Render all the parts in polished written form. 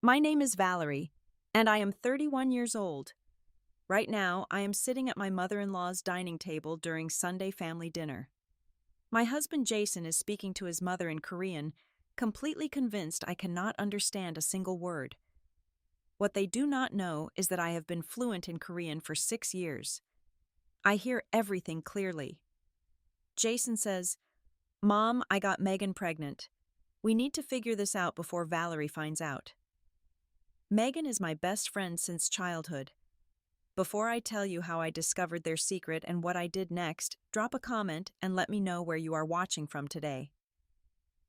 My name is Valerie, and I am 31 years old. Right now, I am sitting at my mother-in-law's dining table during Sunday family dinner. My husband Jason is speaking to his mother in Korean, completely convinced I cannot understand a single word. What they do not know is that I have been fluent in Korean for 6 years. I hear everything clearly. Jason says, "Mom, I got Megan pregnant. We need to figure this out before Valerie finds out." Megan is my best friend since childhood. Before I tell you how I discovered their secret and what I did next, drop a comment and let me know where you are watching from today.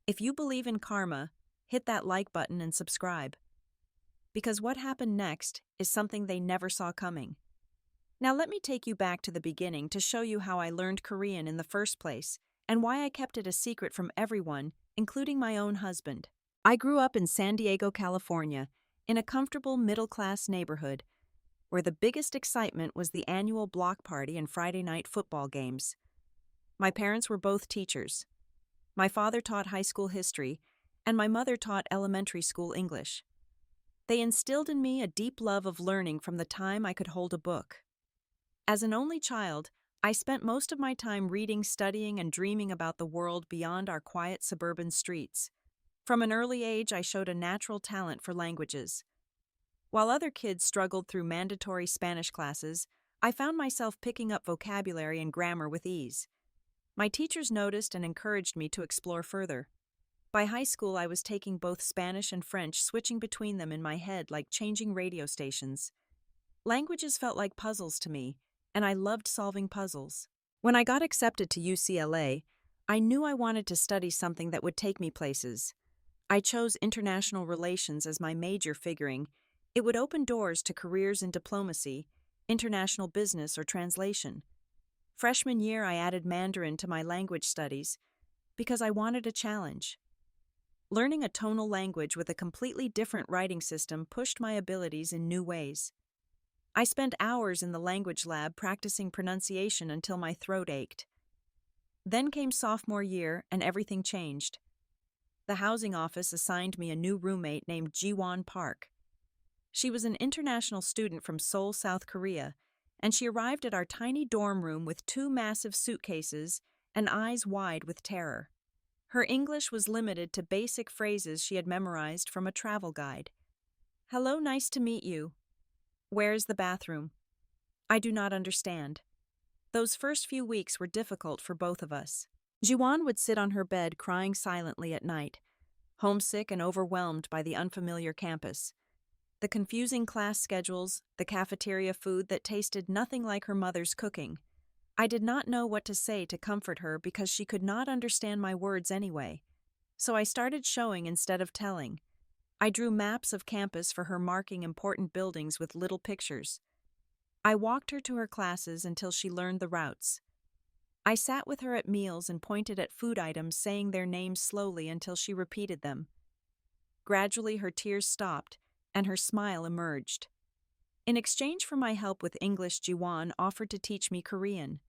If you believe in karma, hit that like button and subscribe. Because what happened next is something they never saw coming. Now let me take you back to the beginning to show you how I learned Korean in the first place and why I kept it a secret from everyone, including my own husband. I grew up in San Diego, California, in a comfortable middle-class neighborhood where the biggest excitement was the annual block party and Friday night football games. My parents were both teachers. My father taught high school history, and my mother taught elementary school English. They instilled in me a deep love of learning from the time I could hold a book. As an only child, I spent most of my time reading, studying, and dreaming about the world beyond our quiet suburban streets. From an early age, I showed a natural talent for languages. While other kids struggled through mandatory Spanish classes, I found myself picking up vocabulary and grammar with ease. My teachers noticed and encouraged me to explore further. By high school, I was taking both Spanish and French, switching between them in my head like changing radio stations. Languages felt like puzzles to me, and I loved solving puzzles. When I got accepted to UCLA, I knew I wanted to study something that would take me places. I chose international relations as my major, figuring it would open doors to careers in diplomacy, international business, or translation. Freshman year, I added Mandarin to my language studies because I wanted a challenge. Learning a tonal language with a completely different writing system pushed my abilities in new ways. I spent hours in the language lab practicing pronunciation until my throat ached. Then came sophomore year, and everything changed. The housing office assigned me a new roommate named Jiwon Park. She was an international student from Seoul, South Korea, and she arrived at our tiny dorm room with 2 massive suitcases and eyes wide with terror. Her English was limited to basic phrases she had memorized from a travel guide. "Hello, nice to meet you. Where is the bathroom? I do not understand." Those first few weeks were difficult for both of us. Jiwon would sit on her bed crying silently at night, homesick and overwhelmed by the unfamiliar campus. The confusing class schedules, the cafeteria food that tasted nothing like her mother's cooking. I did not know what to say to comfort her because she could not understand my words anyway. So I started showing instead of telling. I drew maps of campus for her, marking important buildings with little pictures. I walked her to her classes until she learned the routes. I sat with her at meals and pointed at food items, saying their names slowly until she repeated them. Gradually, her tears stopped, and her smile emerged. In exchange for my help with English, Jiwon offered to teach me Korean.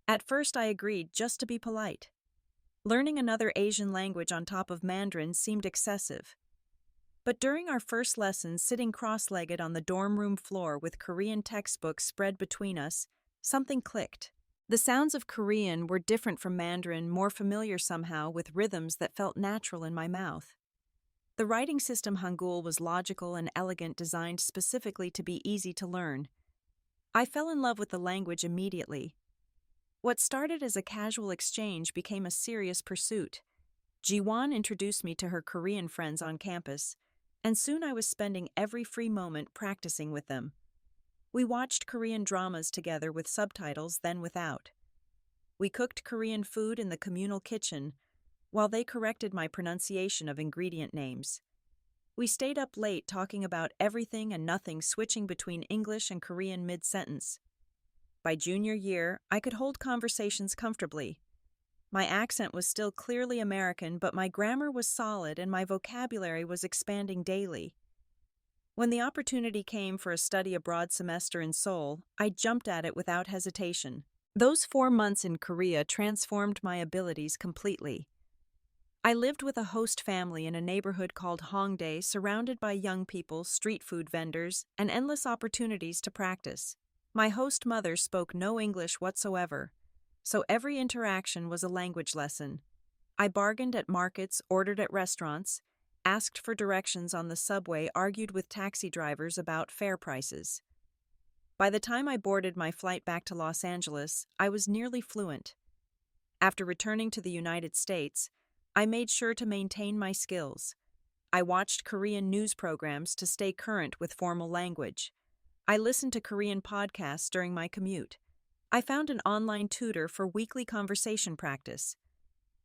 At first, I agreed just to be polite. Learning another Asian language on top of Mandarin seemed excessive. But during our first lesson, sitting cross-legged on the dorm room floor with Korean textbooks spread between us, something clicked. The sounds of Korean were different from Mandarin, more familiar somehow, with rhythms that felt natural in my mouth. The writing system Hangul was logical and elegant, designed specifically to be easy to learn. I fell in love with the language immediately. What started as a casual exchange became a serious pursuit. Jiwon introduced me to her Korean friends on campus, and soon I was spending every free moment practicing with them. We watched Korean dramas together with subtitles, then without. We cooked Korean food in the communal kitchen, while they corrected my pronunciation of ingredient names. We stayed up late talking about everything and nothing, switching between English and Korean mid-sentence. By junior year, I could hold conversations comfortably. My accent was still clearly American, but my grammar was solid and my vocabulary was expanding daily. When the opportunity came for a study abroad semester in Seoul, I jumped at it without hesitation. Those 4 months in Korea transformed my abilities completely. I lived with a host family in a neighborhood called Hongdae, surrounded by young people, street food vendors, and endless opportunities to practice. My host mother spoke no English whatsoever, so every interaction was a language lesson. I bargained at markets, ordered at restaurants, asked for directions on the subway, argued with taxi drivers about fare prices. By the time I boarded my flight back to Los Angeles, I was nearly fluent. After returning to the United States, I made sure to maintain my skills. I watched Korean news programs to stay current with formal language. I listened to Korean podcasts during my commute. I found an online tutor for weekly conversation practice.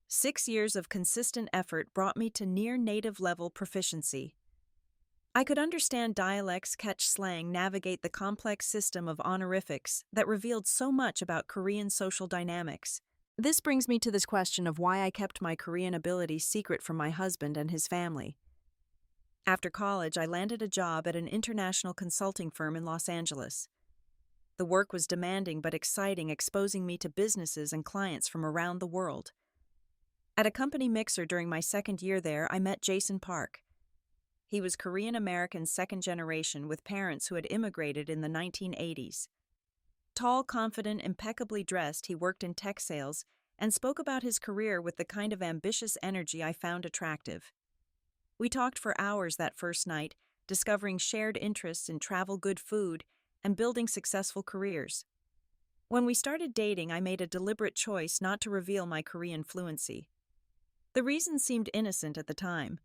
6 years of consistent effort brought me to near native level proficiency. I could understand dialects, catch slang, navigate the complex system of honorifics that revealed so much about Korean social dynamics. This brings me to this question of why I kept my Korean ability secret from my husband and his family. After college, I landed a job at an international consulting firm in Los Angeles. The work was demanding but exciting, exposing me to businesses and clients from around the world. At a company mixer during my second year there, I met Jason Park. He was Korean-American second generation with parents who had immigrated in the 1980s. Tall, confident, impeccably dressed, he worked in tech sales and spoke about his career with the kind of ambitious energy I found attractive. We talked for hours that first night, discovering shared interests in travel, good food, and building successful careers. When we started dating, I made a deliberate choice not to reveal my Korean fluency. The reason seemed innocent at the time.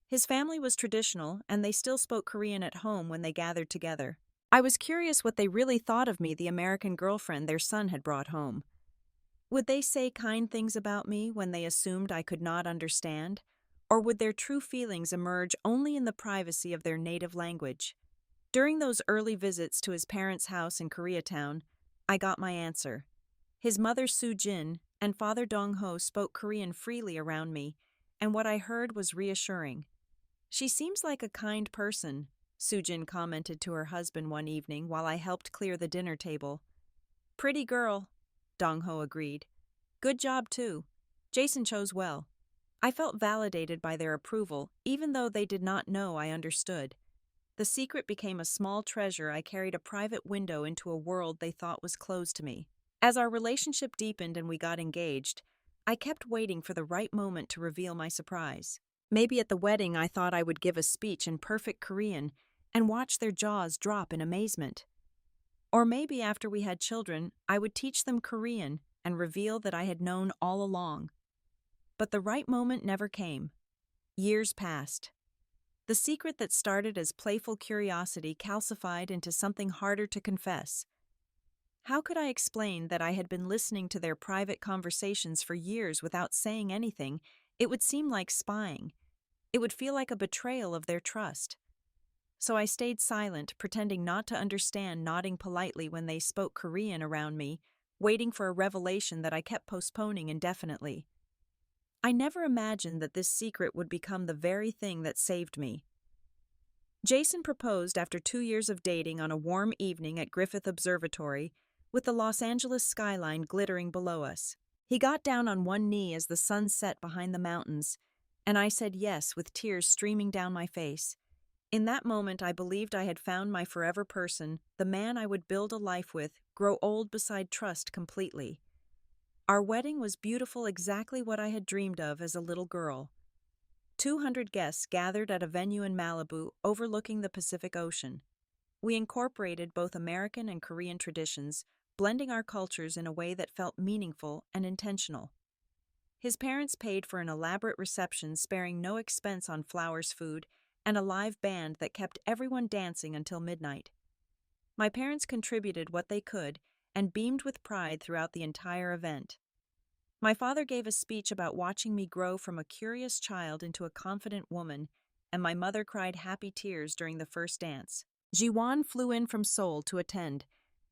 His family was traditional, and they still spoke Korean at home when they gathered together. I was curious what they really thought of me, the American girlfriend their son had brought home. Would they say kind things about me when they assumed I could not understand? Or would their true feelings emerge only in the privacy of their native language? During those early visits to his parents' house in Koreatown, I got my answer. His mother Soo Jin and father Dong Ho spoke Korean freely around me, and what I heard was reassuring. "She seems like a kind person," Soo-jin commented to her husband one evening while I helped clear the dinner table. "Pretty girl," Dong-ho agreed. "Good job, too. Jason chose well." I felt validated by their approval, even though they did not know I understood. The secret became a small treasure. I carried a private window into a world they thought was closed to me. As our relationship deepened and we got engaged, I kept waiting for the right moment to reveal my surprise. Maybe at the wedding I thought I would give a speech in perfect Korean and watch their jaws drop in amazement. Or maybe after we had children, I would teach them Korean and reveal that I had known all along. But the right moment never came. Years passed. The secret that started as playful curiosity calcified into something harder to confess. How could I explain that I had been listening to their private conversations for years without saying anything? It would seem like spying. It would feel like a betrayal of their trust. So I stayed silent, pretending not to understand, nodding politely when they spoke Korean around me, waiting for a revelation that I kept postponing indefinitely. I never imagined that this secret would become the very thing that saved me. Jason proposed after 2 years of dating on a warm evening at Griffith Observatory, with the Los Angeles skyline glittering below us. He got down on one knee as the sun set behind the mountains, and I said yes with tears streaming down my face. In that moment, I believed I had found my forever person, the man I would build a life with, grow old beside trust completely. Our wedding was beautiful, exactly what I had dreamed of as a little girl. 200 guests gathered at a venue in Malibu overlooking the Pacific Ocean. We incorporated both American and Korean traditions, blending our cultures in a way that felt meaningful and intentional. His parents paid for an elaborate reception, sparing no expense on flowers, food, and a live band that kept everyone dancing until midnight. My parents contributed what they could and beamed with pride throughout the entire event. My father gave a speech about watching me grow from a curious child into a confident woman, and my mother cried happy tears during the first dance. Jiwon flew in from Seoul to attend,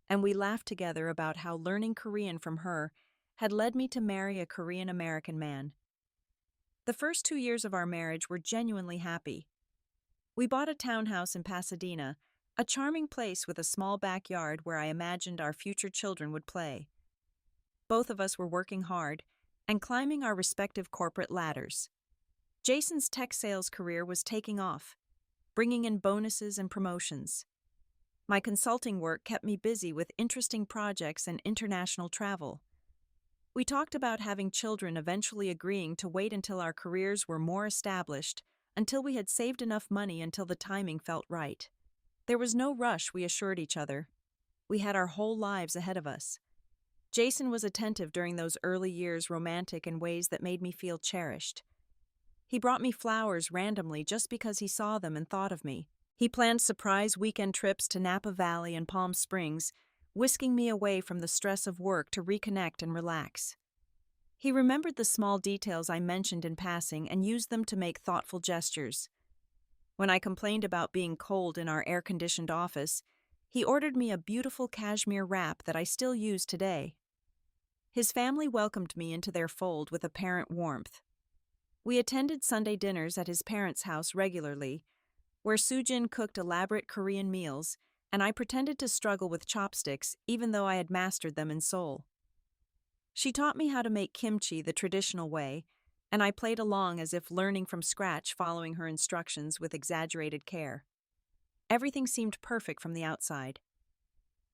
and we laughed together about how learning Korean from her had led me to marry a Korean-American man. The first 2 years of our marriage were genuinely happy. We bought a townhouse in Pasadena, a charming place with a small backyard where I imagined our future children would play. Both of us were working hard, and climbing our respective corporate ladders. Jason's tech sales career was taking off, bringing in bonuses and promotions. My consulting work kept me busy with interesting projects and international travel. We talked about having children, eventually agreeing to wait until our careers were more established, until we had saved enough money until the timing felt right. There was no rush, we assured each other. We had our whole lives ahead of us. Jason was attentive during those early years, romantic in ways that made me feel cherished. He brought me flowers randomly just because he saw them and thought of me. He planned surprise weekend trips to Napa Valley and Palm Springs, whisking me away from the stress of work to reconnect and relax. He remembered the small details I mentioned in passing and used them to make thoughtful gestures. When I complained about being cold in our air-conditioned office, he ordered me a beautiful cashmere wrap that I still use today. His family welcomed me into their fold with apparent warmth. We attended Sunday dinners at his parents' house regularly, where Sujin cooked elaborate Korean meals, and I pretended to struggle with chopsticks even though I had mastered them in Seoul. She taught me how to make kimchi the traditional way, and I played along as if learning from scratch, following her instructions with exaggerated care. Everything seemed perfect from the outside.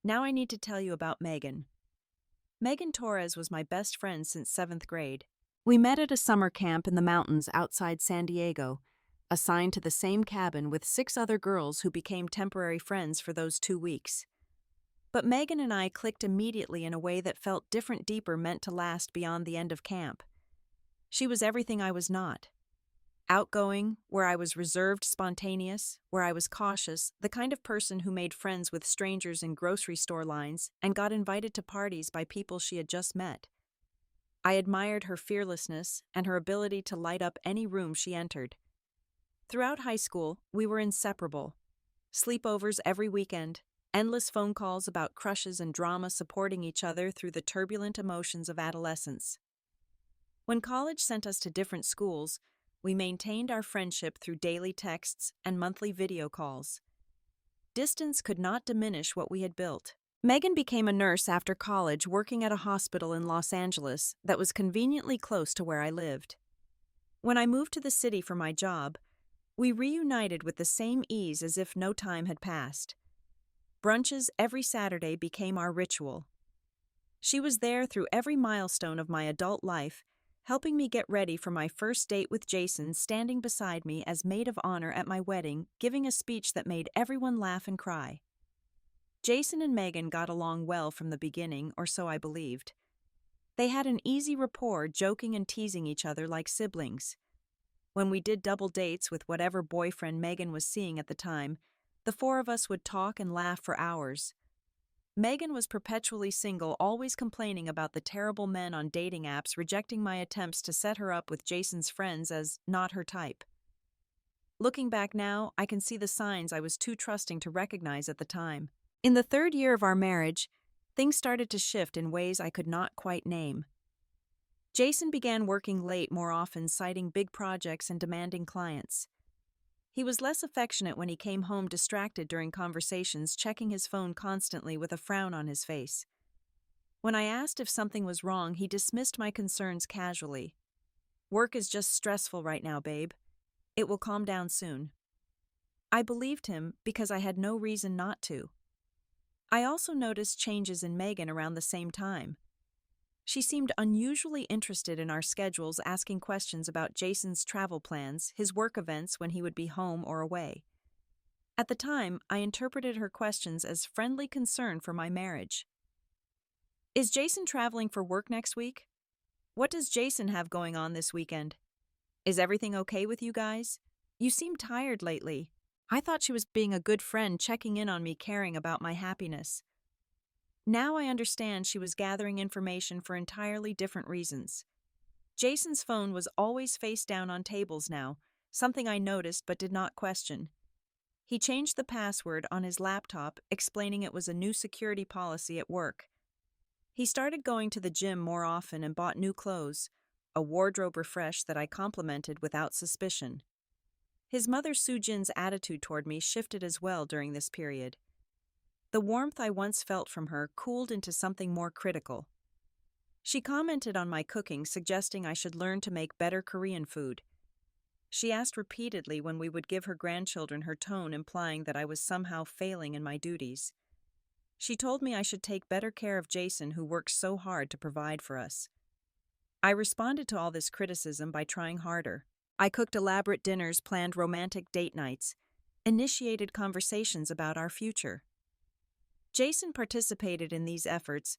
Now I need to tell you about Megan. Megan Torres was my best friend since 7th grade. We met at a summer camp in the mountains outside San Diego, assigned to the same cabin with 6 other girls who became temporary friends for those 2 weeks. But Megan and I clicked immediately in a way that felt different, deeper, meant to last beyond the end of camp. She was everything I was not. Outgoing, where I was reserved; spontaneous, where I was cautious, the kind of person who made friends with strangers in grocery store lines and got invited to parties by people she had just met. I admired her fearlessness and her ability to light up any room she entered. Throughout high school, we were inseparable. Sleepovers every weekend, endless phone calls about crushes and drama, supporting each other through the turbulent emotions of adolescence. When college sent us to different schools, we maintained our friendship through daily texts and monthly video calls. Distance could not diminish what we had built. Megan became a nurse after college, working at a hospital in Los Angeles that was conveniently close to where I lived. When I moved to the city for my job, we reunited with the same ease as if no time had passed. Brunches every Saturday became our ritual. She was there through every milestone of my adult life, helping me get ready for my first date with Jason, standing beside me as maid of honor at my wedding, giving a speech that made everyone laugh and cry. Jason and Megan got along well from the beginning, or so I believed. They had an easy rapport, joking and teasing each other like siblings. When we did double dates with whatever boyfriend Megan was seeing at the time, the 4 of us would talk and laugh for hours. Megan was perpetually single, always complaining about the terrible men on dating apps, rejecting my attempts to set her up with Jason's friends as not her type. Looking back now, I can see the signs I was too trusting to recognize at the time. In the 3rd year of our marriage, things started to shift in ways I could not quite name. Jason began working late more often, citing big projects and demanding clients. He was less affectionate when he came home, distracted during conversations, checking his phone constantly with a frown on his face. When I asked if something was wrong, he dismissed my concerns casually. "Work is just stressful right now, babe. It will calm down soon." I believed him because I had no reason not to. I also noticed changes in Megan around the same time. She seemed unusually interested in our schedules, asking questions about Jason's travel plans, his work events when he would be home or away. At the time, I interpreted her questions as friendly concern for my marriage. "Is Jason traveling for work next week? What does Jason have going on this weekend? Is everything okay with you guys? You seem tired lately." I thought she was being a good friend, checking in on me, caring about my happiness. Now I understand she was gathering information for entirely different reasons. Jason's phone was always face down on tables now, something I noticed but did not question. He changed the password on his laptop, explaining it was a new security policy at work. He started going to the gym more often and bought new clothes, a wardrobe refresh that I complimented without suspicion. His mother Sujin's attitude toward me shifted as well during this period. The warmth I once felt from her cooled into something more critical. She commented on my cooking, suggesting I should learn to make better Korean food. She asked repeatedly when we would give her grandchildren, her tone implying that I was somehow failing in my duties. She told me I should take better care of Jason, who works so hard to provide for us. I responded to all this criticism by trying harder. I cooked elaborate dinners, planned romantic date nights, initiated conversations about our future. Jason participated in these efforts,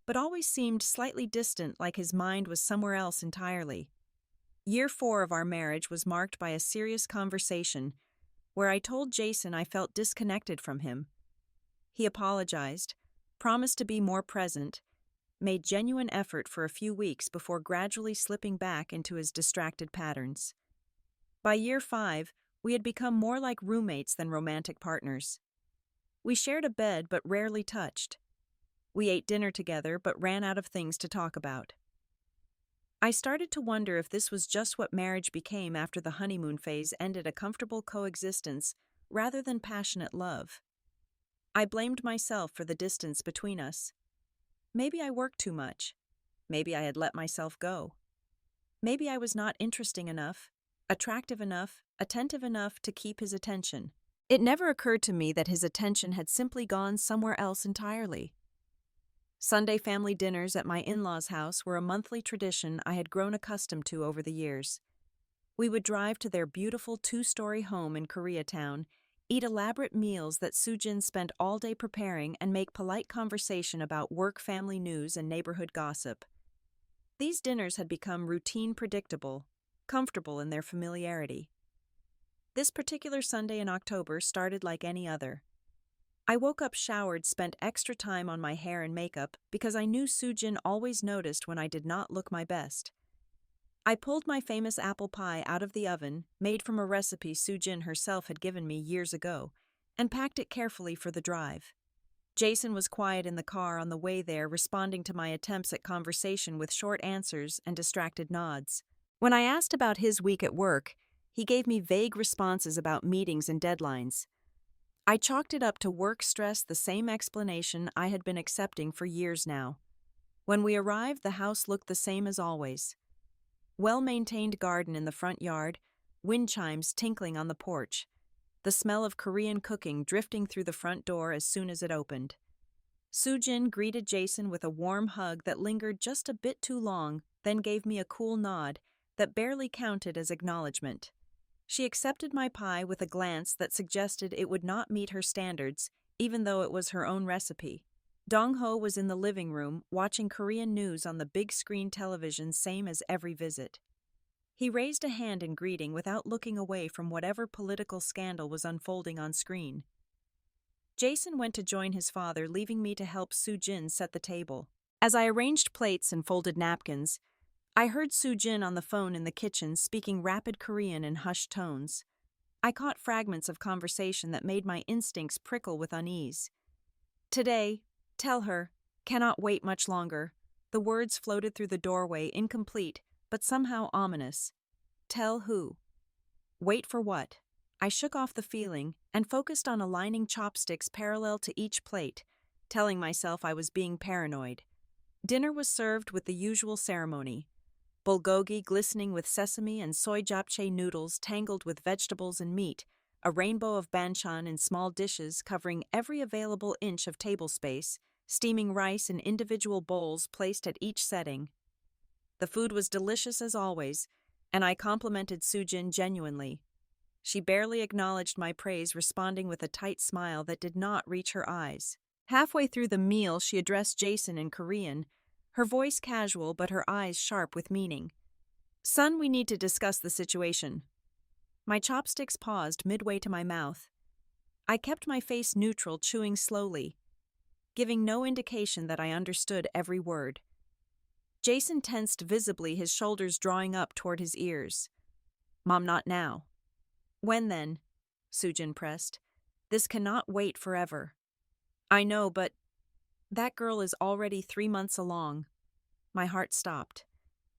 but always seemed slightly distant, like his mind was somewhere else entirely. Year 4 of our marriage was marked by a serious conversation where I told Jason I felt disconnected from him. He apologized, promised to be more present, made genuine effort for a few weeks before gradually slipping back into his distracted patterns. By year 5, we had become more like roommates than romantic partners. We shared a bed but rarely touched. We ate dinner together but ran out of things to talk about. I started to wonder if this was just what marriage became after the honeymoon phase ended, a comfortable coexistence rather than passionate love. I blamed myself for the distance between us. Maybe I worked too much. Maybe I had let myself go. Maybe I was not interesting enough, attractive enough, attentive enough to keep his attention. It never occurred to me that his attention had simply gone somewhere else entirely. Sunday family dinners at my in-laws' house were a monthly tradition I had grown accustomed to over the years. We would drive to their beautiful 2-story home in Koreatown, eat elaborate meals that Soo-jin spent all day preparing, and make polite conversation about work, family news, and neighborhood gossip. These dinners had become routine, predictable, comfortable in their familiarity. This particular Sunday in October started like any other. I woke up, showered, spent extra time on my hair and makeup because I knew Soo-jin always noticed when I did not look my best. I pulled my famous apple pie out of the oven, made from a recipe Soo-jin herself had given me years ago, and packed it carefully for the drive. Jason was quiet in the car on the way there, responding to my attempts at conversation with short answers and distracted nods. When I asked about his week at work, he gave me vague responses about meetings and deadlines. I chalked it up to work stress, the same explanation I had been accepting for years now. When we arrived, the house looked the same as always. Well-maintained garden in the front yard, wind chimes tinkling on the porch, the smell of Korean cooking drifting through the front door as soon as it opened. Soo-jin greeted Jason with a warm hug that lingered just a bit too long, then gave me a cool nod that barely counted as acknowledgement. She accepted my pie with a glance that suggested it would not meet her standards, even though it was her own recipe. Dong-ho was in the living room, watching Korean news on the big screen television, same as every visit. He raised a hand in greeting without looking away from whatever political scandal was unfolding on screen. Jason went to join his father, leaving me to help Soo-jin set the table. As I arranged plates and folded napkins, I heard Soo-jin on the phone in the kitchen speaking rapid Korean in hushed tones. I caught fragments of conversation that made my instincts prickle with unease. Today, tell her, cannot wait much longer. The words floated through the doorway, incomplete, but somehow ominous. Tell who? Wait for what? I shook off the feeling and focused on aligning chopsticks parallel to each plate, telling myself I was being paranoid. Dinner was served with the usual ceremony. Bulgogi glistening with sesame and soy japchae noodles tangled with vegetables and meat, a rainbow of banchan in small dishes covering every available inch of table space, steaming rice in individual bowls placed at each setting. The food was delicious as always, and I complimented Soo-jin genuinely. She barely acknowledged my praise, responding with a tight smile that did not reach her eyes. Halfway through the meal, she addressed Jason in Korean, her voice casual but her eyes sharp with meaning. Son, we need to discuss the situation. My chopsticks paused midway to my mouth. I kept my face neutral, chewing slowly, giving no indication that I understood every word. Jason tensed visibly, his shoulders drawing up toward his ears. Mom, not now. When then? Soo-jin pressed. This cannot wait forever. I know, but that girl is already 3 months along. My heart stopped.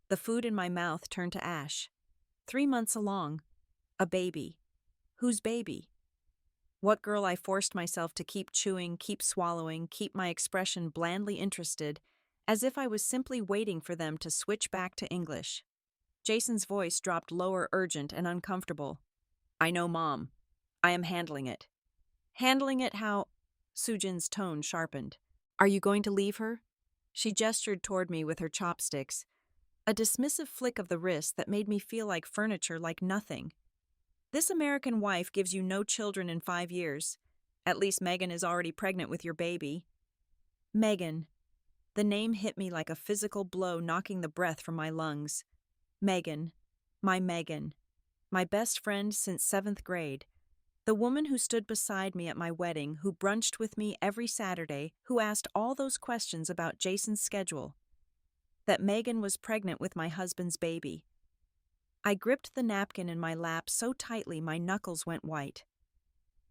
The food in my mouth turned to ash. 3 months along. A baby. Whose baby? What girl? I forced myself to keep chewing, keep swallowing, keep my expression blandly interested, as if I was simply waiting for them to switch back to English. Jason's voice dropped lower, urgent and uncomfortable. I know, Mom. I am handling it. Handling it how? Sujin's tone sharpened. Are you going to leave her? She gestured toward me with her chopsticks, a dismissive flick of the wrist that made me feel like furniture, like nothing. This American wife gives you no children in 5 years. At least Megan is already pregnant with your baby. Megan. The name hit me like a physical blow, knocking the breath from my lungs. Megan. My best friend since 7th grade. The woman who stood beside me at my wedding, who brunched with me every Saturday, who asked all those questions about Jason's schedule. That Megan was pregnant with my husband's baby. I gripped the napkin in my lap so tightly my knuckles went white.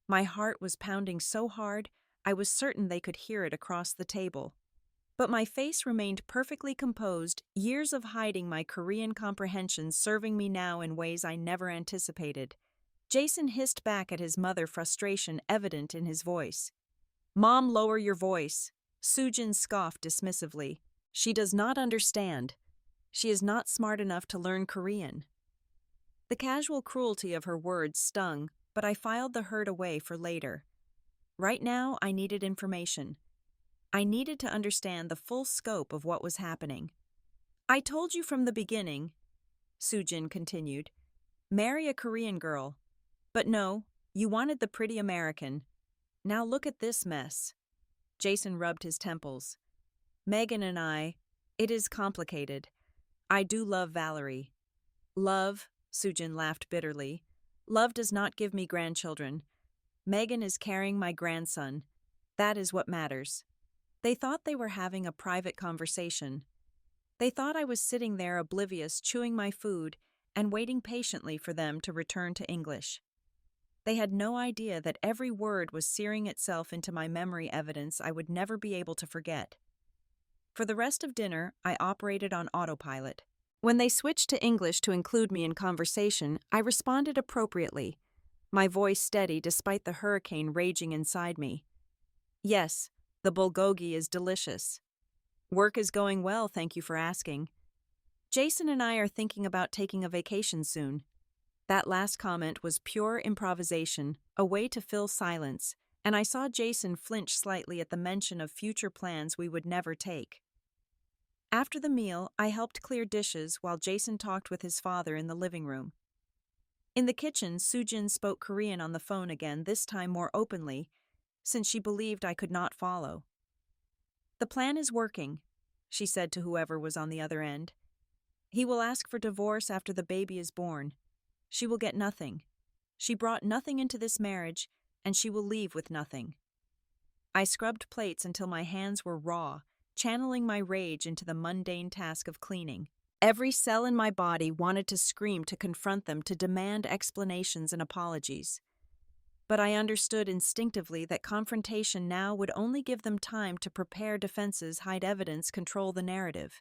My heart was pounding so hard, I was certain they could hear it across the table. But my face remained perfectly composed, years of hiding my Korean comprehension serving me now in ways I never anticipated. Jason hissed back at his mother, frustration evident in his voice. Mom, lower your voice. Sujin scoffed dismissively. She does not understand. She is not smart enough to learn Korean. The casual cruelty of her words stung, but I filed the hurt away for later. Right now, I needed information. I needed to understand the full scope of what was happening. I told you from the beginning, Sujin continued. Marry a Korean girl. But no, you wanted the pretty American. Now look at this mess. Jason rubbed his temples. Megan and it is complicated. I do love Valerie. Love, Sujin laughed bitterly. Love does not give me grandchildren. Megan is carrying my grandson. That is what matters. They thought they were having a private conversation. They thought I was sitting there oblivious, chewing my food, and waiting patiently for them to return to English. They had no idea that every word was searing itself into my memory, evidence I would never be able to forget. For the rest of dinner, I operated on autopilot. When they switched to English to include me in conversation, I responded appropriately, my voice steady despite the hurricane raging inside me. Yes, the bulgogi is delicious. Work is going well, thank you for asking. Jason and I are thinking about taking a vacation soon. That last comment was pure improvisation, a way to fill silence, and I saw Jason flinch slightly at the mention of future plans we would never take. After the meal, I helped clear dishes while Jason talked with his father in the living room. In the kitchen, Sujin spoke Korean on the phone again, this time more openly, since she believed I could not follow. The plan is working, she said to whoever was on the other end. He will ask for divorce after the baby is born. She will get nothing. She brought nothing into this marriage, and she will leave with nothing. I scrubbed plates until my hands were raw, channeling my rage into the mundane task of cleaning. Every cell in my body wanted to scream, to confront them, to demand explanations and apologies. But I understood instinctively that confrontation now would only give them time to prepare defenses, hide evidence, control the narrative.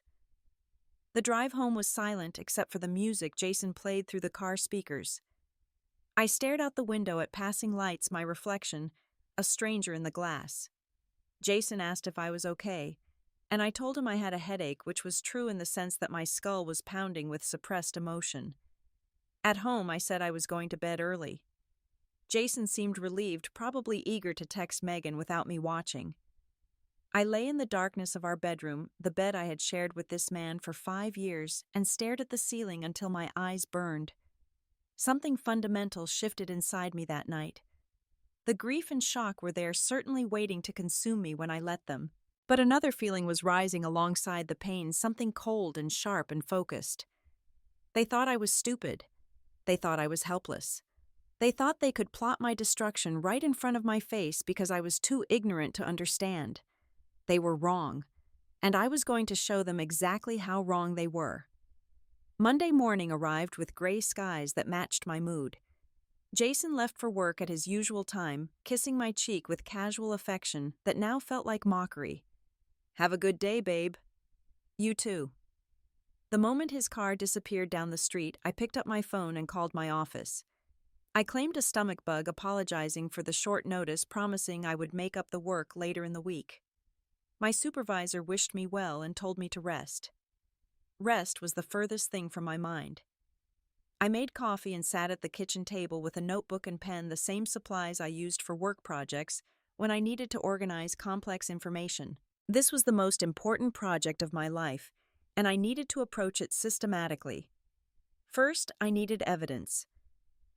The drive home was silent except for the music Jason played through the car speakers. I stared out the window at passing lights, my reflection, a stranger in the glass. Jason asked if I was okay, and I told him I had a headache, which was true in the sense that my skull was pounding with suppressed emotion. At home, I said I was going to bed early. Jason seemed relieved, probably eager to text Megan without me watching. I lay in the darkness of our bedroom, the bed I had shared with this man for 5 years, and stared at the ceiling until my eyes burned. Something fundamental shifted inside me that night. The grief and shock were there, certainly waiting to consume me when I let them. But another feeling was rising alongside the pain, something cold and sharp and focused. They thought I was stupid. They thought I was helpless. They thought they could plot my destruction right in front of my face because I was too ignorant to understand. They were wrong, and I was going to show them exactly how wrong they were. Monday morning arrived with gray skies that matched my mood. Jason left for work at his usual time, kissing my cheek with casual affection that now felt like mockery. Have a good day, babe. You too. The moment his car disappeared down the street, I picked up my phone and called my office. I claimed a stomach bug, apologizing for the short notice, promising I would make up the work later in the week. My supervisor wished me well and told me to rest. Rest was the furthest thing from my mind. I made coffee and sat at the kitchen table with a notebook and pen, the same supplies I used for work projects when I needed to organize complex information. This was the most important project of my life, and I needed to approach it systematically. First, I needed evidence.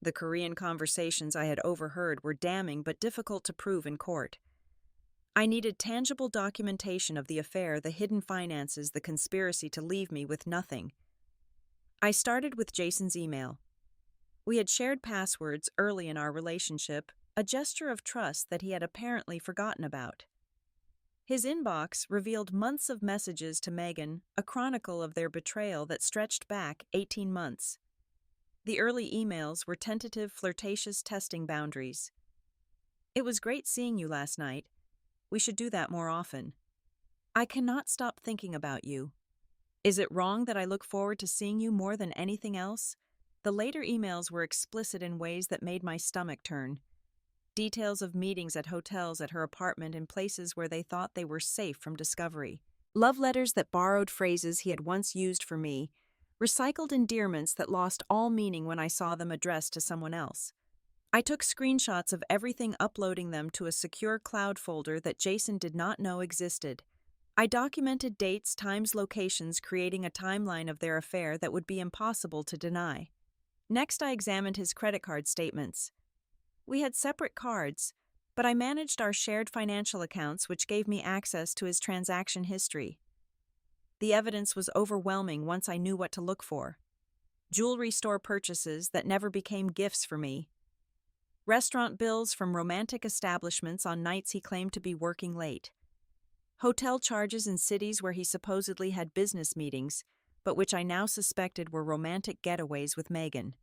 The Korean conversations I had overheard were damning but difficult to prove in court. I needed tangible documentation of the affair, the hidden finances, the conspiracy to leave me with nothing. I started with Jason's email. We had shared passwords early in our relationship, a gesture of trust that he had apparently forgotten about. His inbox revealed months of messages to Megan, a chronicle of their betrayal that stretched back 18 months. The early emails were tentative, flirtatious testing boundaries. "It was great seeing you last night. We should do that more often. I cannot stop thinking about you. Is it wrong that I look forward to seeing you more than anything else?" The later emails were explicit in ways that made my stomach turn. Details of meetings at hotels, at her apartment, in places where they thought they were safe from discovery. Love letters that borrowed phrases he had once used for me, recycled endearments that lost all meaning when I saw them addressed to someone else. I took screenshots of everything, uploading them to a secure cloud folder that Jason did not know existed. I documented dates, times, locations, creating a timeline of their affair that would be impossible to deny. Next, I examined his credit card statements. We had separate cards, but I managed our shared financial accounts, which gave me access to his transaction history. The evidence was overwhelming once I knew what to look for. Jewelry store purchases that never became gifts for me. Restaurant bills from romantic establishments on nights he claimed to be working late. Hotel charges in cities where he supposedly had business meetings, but which I now suspected were romantic getaways with Megan.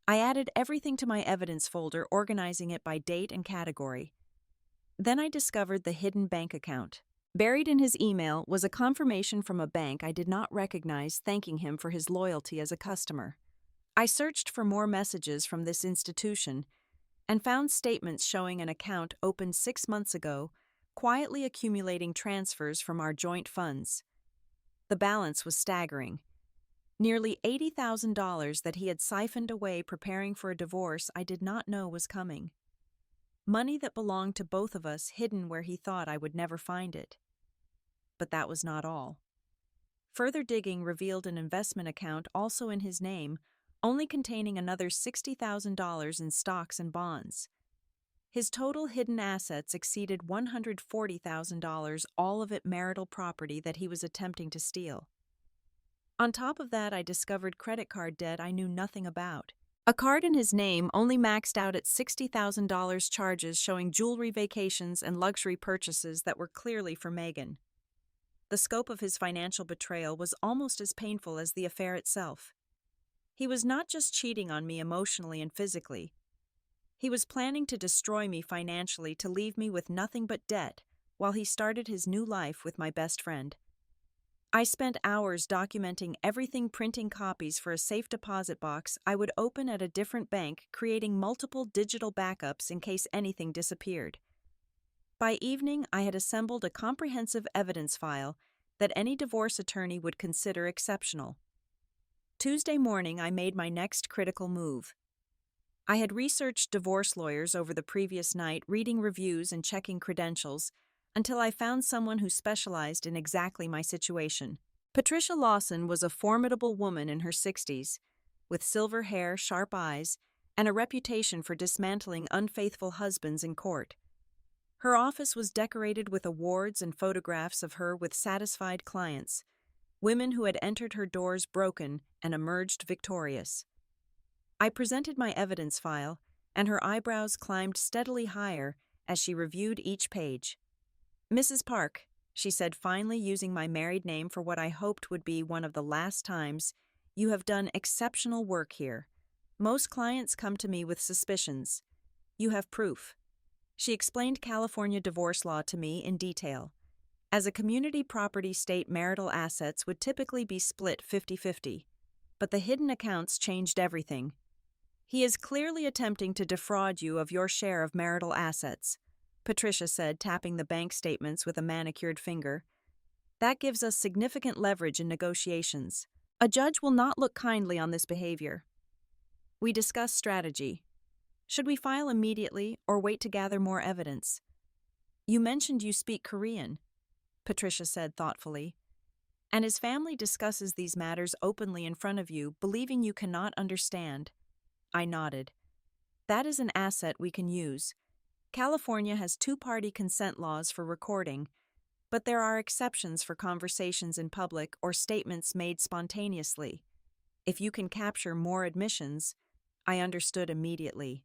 I added everything to my evidence folder, organizing it by date and category. Then I discovered the hidden bank account. Buried in his email was a confirmation from a bank I did not recognize, thanking him for his loyalty as a customer. I searched for more messages from this institution and found statements showing an account opened 6 months ago, quietly accumulating transfers from our joint funds. The balance was staggering. Nearly $80,000 that he had siphoned away preparing for a divorce I did not know was coming. Money that belonged to both of us, hidden where he thought I would never find it. But that was not all. Further digging revealed an investment account also in his name, only containing another $60,000 in stocks and bonds. His total hidden assets exceeded $140,000, all of it marital property that he was attempting to steal. On top of that, I discovered credit card debt I knew nothing about. A card in his name only maxed out at $60,000 charges, showing jewelry, vacations, and luxury purchases that were clearly for Megan. The scope of his financial betrayal was almost as painful as the affair itself. He was not just cheating on me emotionally and physically. He was planning to destroy me financially, to leave me with nothing but debt, while he started his new life with my best friend. I spent hours documenting everything, printing copies for a safe deposit box I would open at a different bank, creating multiple digital backups in case anything disappeared. By evening, I had assembled a comprehensive evidence file that any divorce attorney would consider exceptional. Tuesday morning, I made my next critical move. I had researched divorce lawyers over the previous night, reading reviews and checking credentials, until I found someone who specialized in exactly my situation. Patricia Lawson was a formidable woman in her 60s, with silver hair, sharp eyes, and a reputation for dismantling unfaithful husbands in court. Her office was decorated with awards and photographs of her with satisfied clients, women who had entered her doors broken and emerged victorious. I presented my evidence file, and her eyebrows climbed steadily higher as she reviewed each page. "Mrs. Park," she said finally, using my married name for what I hoped would be one of the last times, "you have done exceptional work here. Most clients come to me with suspicions. You have proof." She explained California divorce law to me in detail. As a community property state, marital assets would typically be split 50-50. But the hidden accounts changed everything. "He is clearly attempting to defraud you of your share of marital assets. Patricia said, tapping the bank statements with a manicured finger. That gives us significant leverage in negotiations. A judge will not look kindly on this behavior. We discussed strategy. Should we file immediately or wait to gather more evidence? You mentioned you speak Korean, Patricia said thoughtfully. And his family discusses these matters openly in front of you, believing you cannot understand. I nodded. That is an asset we can use. California has two-party consent laws for recording, but there are exceptions for conversations in public or statements made spontaneously. If you can capture more admissions, I understood immediately.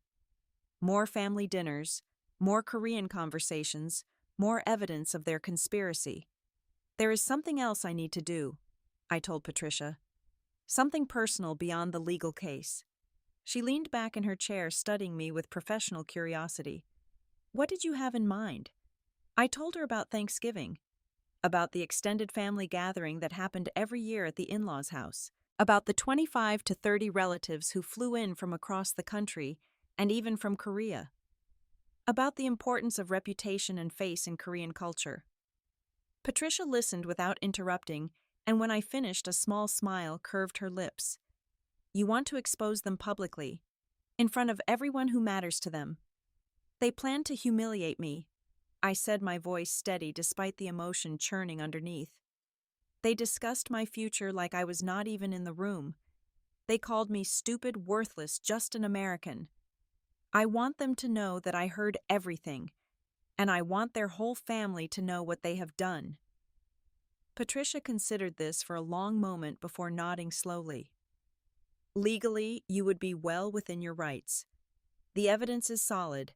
More family dinners, more Korean conversations, more evidence of their conspiracy. There is something else I need to do, I told Patricia. Something personal beyond the legal case. She leaned back in her chair, studying me with professional curiosity. What did you have in mind? I told her about Thanksgiving, about the extended family gathering that happened every year at the in-laws' house, about the 25 to 30 relatives who flew in from across the country and even from Korea, about the importance of reputation and face in Korean culture. Patricia listened without interrupting, and when I finished, a small smile curved her lips. You want to expose them publicly, in front of everyone who matters to them. They plan to humiliate me, I said, my voice steady despite the emotion churning underneath. They discussed my future like I was not even in the room. They called me stupid, worthless, just an American. I want them to know that I heard everything, and I want their whole family to know what they have done. Patricia considered this for a long moment before nodding slowly. Legally, you would be well within your rights. The evidence is solid.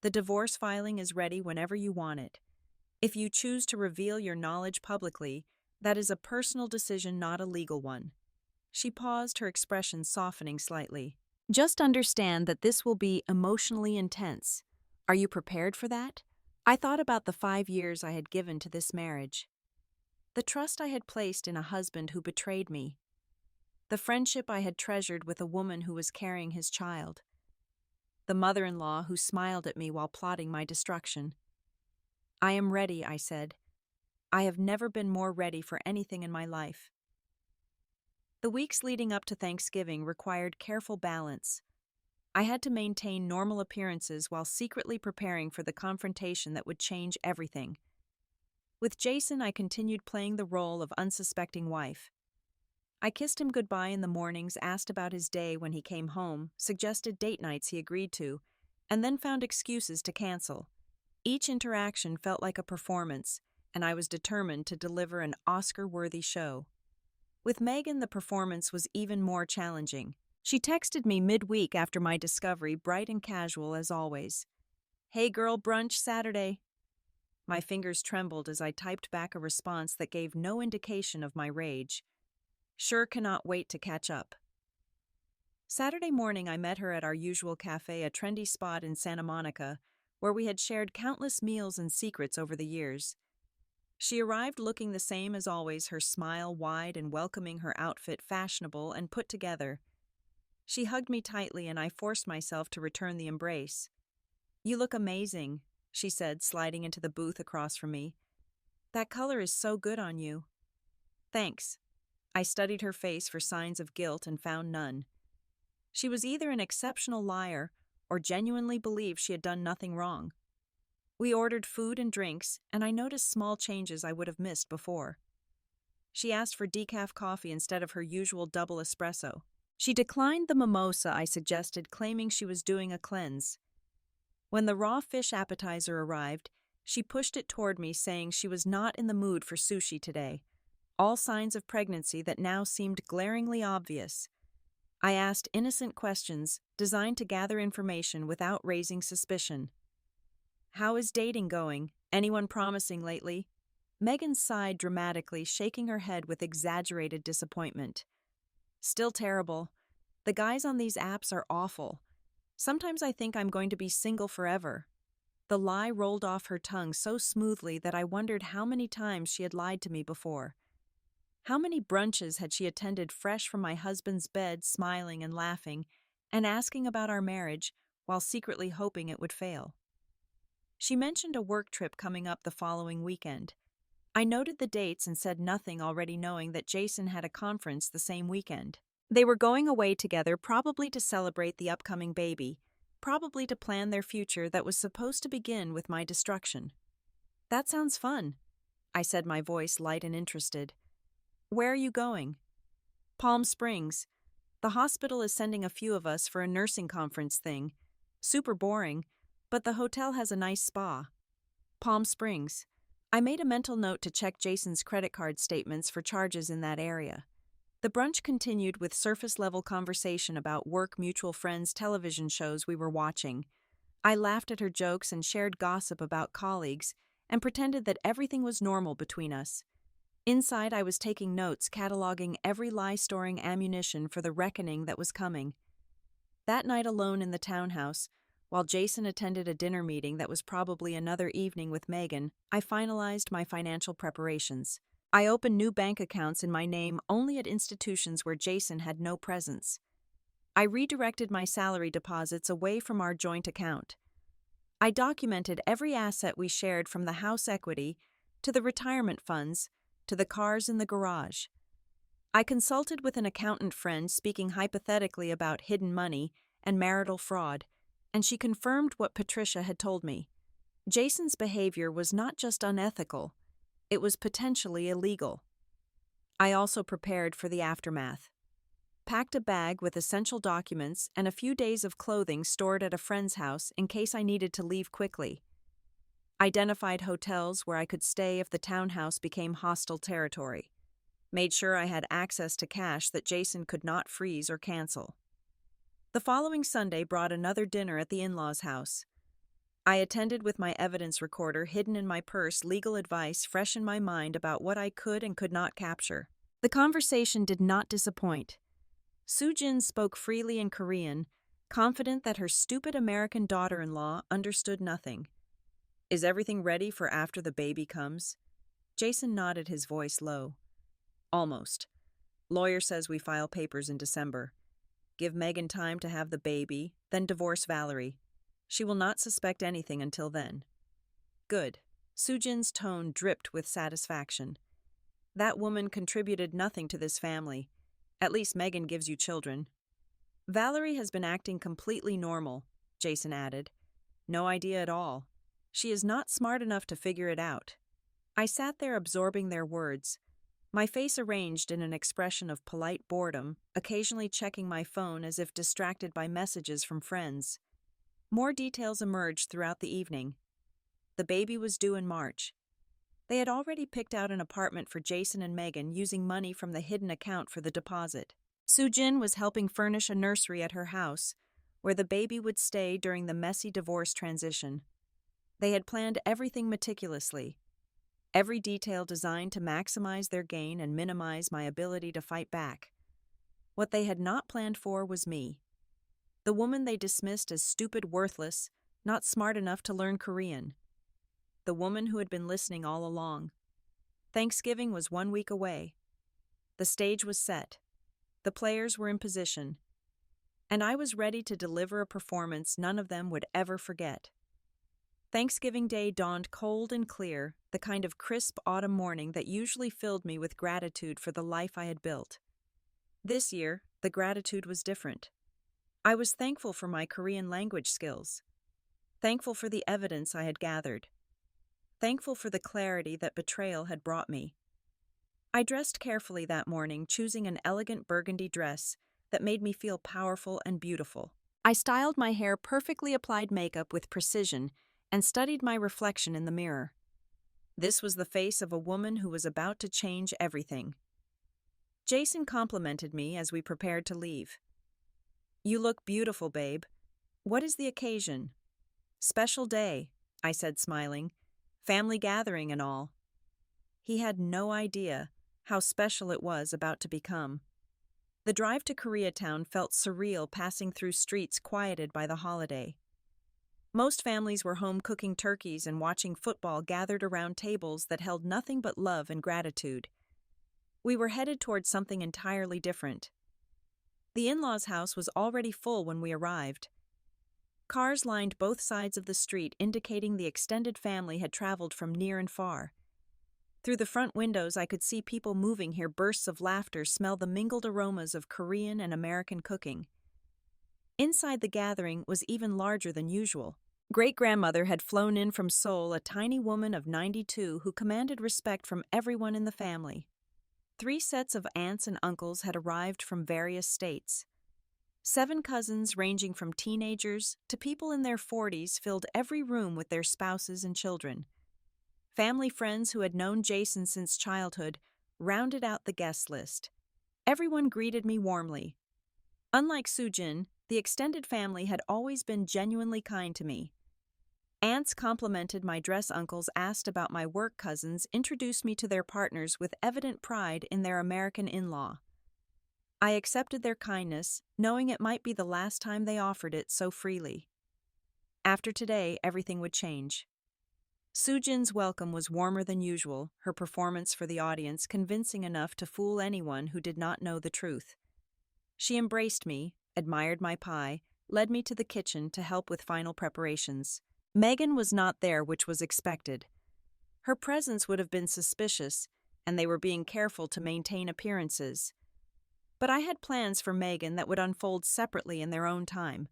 The divorce filing is ready whenever you want it. If you choose to reveal your knowledge publicly, that is a personal decision, not a legal one. She paused, her expression softening slightly. Just understand that this will be emotionally intense. Are you prepared for that? I thought about the 5 years I had given to this marriage. The trust I had placed in a husband who betrayed me. The friendship I had treasured with a woman who was carrying his child. The mother-in-law who smiled at me while plotting my destruction. I am ready, I said. I have never been more ready for anything in my life. The weeks leading up to Thanksgiving required careful balance. I had to maintain normal appearances while secretly preparing for the confrontation that would change everything. With Jason, I continued playing the role of unsuspecting wife. I kissed him goodbye in the mornings, asked about his day when he came home, suggested date nights he agreed to, and then found excuses to cancel. Each interaction felt like a performance, and I was determined to deliver an Oscar-worthy show. With Megan, the performance was even more challenging. She texted me midweek after my discovery, bright and casual as always. Hey girl, brunch Saturday. My fingers trembled as I typed back a response that gave no indication of my rage. Sure, cannot wait to catch up. Saturday morning, I met her at our usual cafe, a trendy spot in Santa Monica, where we had shared countless meals and secrets over the years. She arrived looking the same as always, her smile wide and welcoming, her outfit fashionable and put together. She hugged me tightly, and I forced myself to return the embrace. You look amazing, she said, sliding into the booth across from me. That color is so good on you. Thanks. I studied her face for signs of guilt and found none. She was either an exceptional liar or genuinely believed she had done nothing wrong. We ordered food and drinks, and I noticed small changes I would have missed before. She asked for decaf coffee instead of her usual double espresso. She declined the mimosa I suggested, claiming she was doing a cleanse. When the raw fish appetizer arrived, she pushed it toward me, saying she was not in the mood for sushi today. All signs of pregnancy that now seemed glaringly obvious. I asked innocent questions designed to gather information without raising suspicion. How is dating going? Anyone promising lately? Megan sighed dramatically, shaking her head with exaggerated disappointment. Still terrible. The guys on these apps are awful. Sometimes I think I'm going to be single forever. The lie rolled off her tongue so smoothly that I wondered how many times she had lied to me before. How many brunches had she attended fresh from my husband's bed, smiling and laughing, and asking about our marriage while secretly hoping it would fail? She mentioned a work trip coming up the following weekend. I noted the dates and said nothing, already knowing that Jason had a conference the same weekend. They were going away together, probably to celebrate the upcoming baby, probably to plan their future that was supposed to begin with my destruction. That sounds fun, I said, my voice light and interested. Where are you going? Palm Springs. The hospital is sending a few of us for a nursing conference thing. Super boring, but the hotel has a nice spa. Palm Springs. I made a mental note to check Jason's credit card statements for charges in that area. The brunch continued with surface-level conversation about work, mutual friends, television shows we were watching. I laughed at her jokes and shared gossip about colleagues and pretended that everything was normal between us. Inside, I was taking notes, cataloging every lie, storing ammunition for the reckoning that was coming. That night, alone in the townhouse, while Jason attended a dinner meeting that was probably another evening with Megan, I finalized my financial preparations. I opened new bank accounts in my name only at institutions where Jason had no presence. I redirected my salary deposits away from our joint account. I documented every asset we shared, from the house equity to the retirement funds to the cars in the garage. I consulted with an accountant friend, speaking hypothetically about hidden money and marital fraud, and she confirmed what Patricia had told me. Jason's behavior was not just unethical, it was potentially illegal. I also prepared for the aftermath. Packed a bag with essential documents and a few days of clothing stored at a friend's house in case I needed to leave quickly. Identified hotels where I could stay if the townhouse became hostile territory. Made sure I had access to cash that Jason could not freeze or cancel. The following Sunday brought another dinner at the in-laws' house. I attended with my evidence recorder hidden in my purse, legal advice fresh in my mind about what I could and could not capture. The conversation did not disappoint. Soo-jin spoke freely in Korean, confident that her stupid American daughter-in-law understood nothing. Is everything ready for after the baby comes? Jason nodded, his voice low. Almost. Lawyer says we file papers in December. Give Megan time to have the baby, then divorce Valerie. She will not suspect anything until then. Good. Soo-jin's tone dripped with satisfaction. That woman contributed nothing to this family. At least Megan gives you children. Valerie has been acting completely normal, Jason added. No idea at all. She is not smart enough to figure it out. I sat there absorbing their words, my face arranged in an expression of polite boredom, occasionally checking my phone as if distracted by messages from friends. More details emerged throughout the evening. The baby was due in March. They had already picked out an apartment for Jason and Megan using money from the hidden account for the deposit. Soo-jin was helping furnish a nursery at her house, where the baby would stay during the messy divorce transition. They had planned everything meticulously, every detail designed to maximize their gain and minimize my ability to fight back. What they had not planned for was me, the woman they dismissed as stupid, worthless, not smart enough to learn Korean. The woman who had been listening all along. Thanksgiving was 1 week away. The stage was set. The players were in position. And I was ready to deliver a performance none of them would ever forget. Thanksgiving Day dawned cold and clear, the kind of crisp autumn morning that usually filled me with gratitude for the life I had built. This year, the gratitude was different. I was thankful for my Korean language skills, thankful for the evidence I had gathered, thankful for the clarity that betrayal had brought me. I dressed carefully that morning, choosing an elegant burgundy dress that made me feel powerful and beautiful. I styled my hair, perfectly applied makeup with precision, and studied my reflection in the mirror. This was the face of a woman who was about to change everything. Jason complimented me as we prepared to leave. You look beautiful, babe. What is the occasion? Special day, I said, smiling. Family gathering and all. He had no idea how special it was about to become. The drive to Koreatown felt surreal, passing through streets quieted by the holiday. Most families were home cooking turkeys and watching football, gathered around tables that held nothing but love and gratitude. We were headed towards something entirely different. The in-laws' house was already full when we arrived. Cars lined both sides of the street, indicating the extended family had traveled from near and far. Through the front windows, I could see people moving, hear bursts of laughter, smell the mingled aromas of Korean and American cooking. Inside the gathering was even larger than usual. Great-grandmother had flown in from Seoul, a tiny woman of 92 who commanded respect from everyone in the family. 3 sets of aunts and uncles had arrived from various states. 7 cousins ranging from teenagers to people in their 40s filled every room with their spouses and children. Family friends who had known Jason since childhood rounded out the guest list. Everyone greeted me warmly. Unlike Sujin, the extended family had always been genuinely kind to me. Aunts complimented my dress, uncles asked about my work, cousins introduced me to their partners with evident pride in their American in-law. I accepted their kindness, knowing it might be the last time they offered it so freely. After today, everything would change. Sujin's welcome was warmer than usual, her performance for the audience convincing enough to fool anyone who did not know the truth. She embraced me, admired my pie, led me to the kitchen to help with final preparations. Megan was not there, which was expected. Her presence would have been suspicious, and they were being careful to maintain appearances. But I had plans for Megan that would unfold separately in their own time.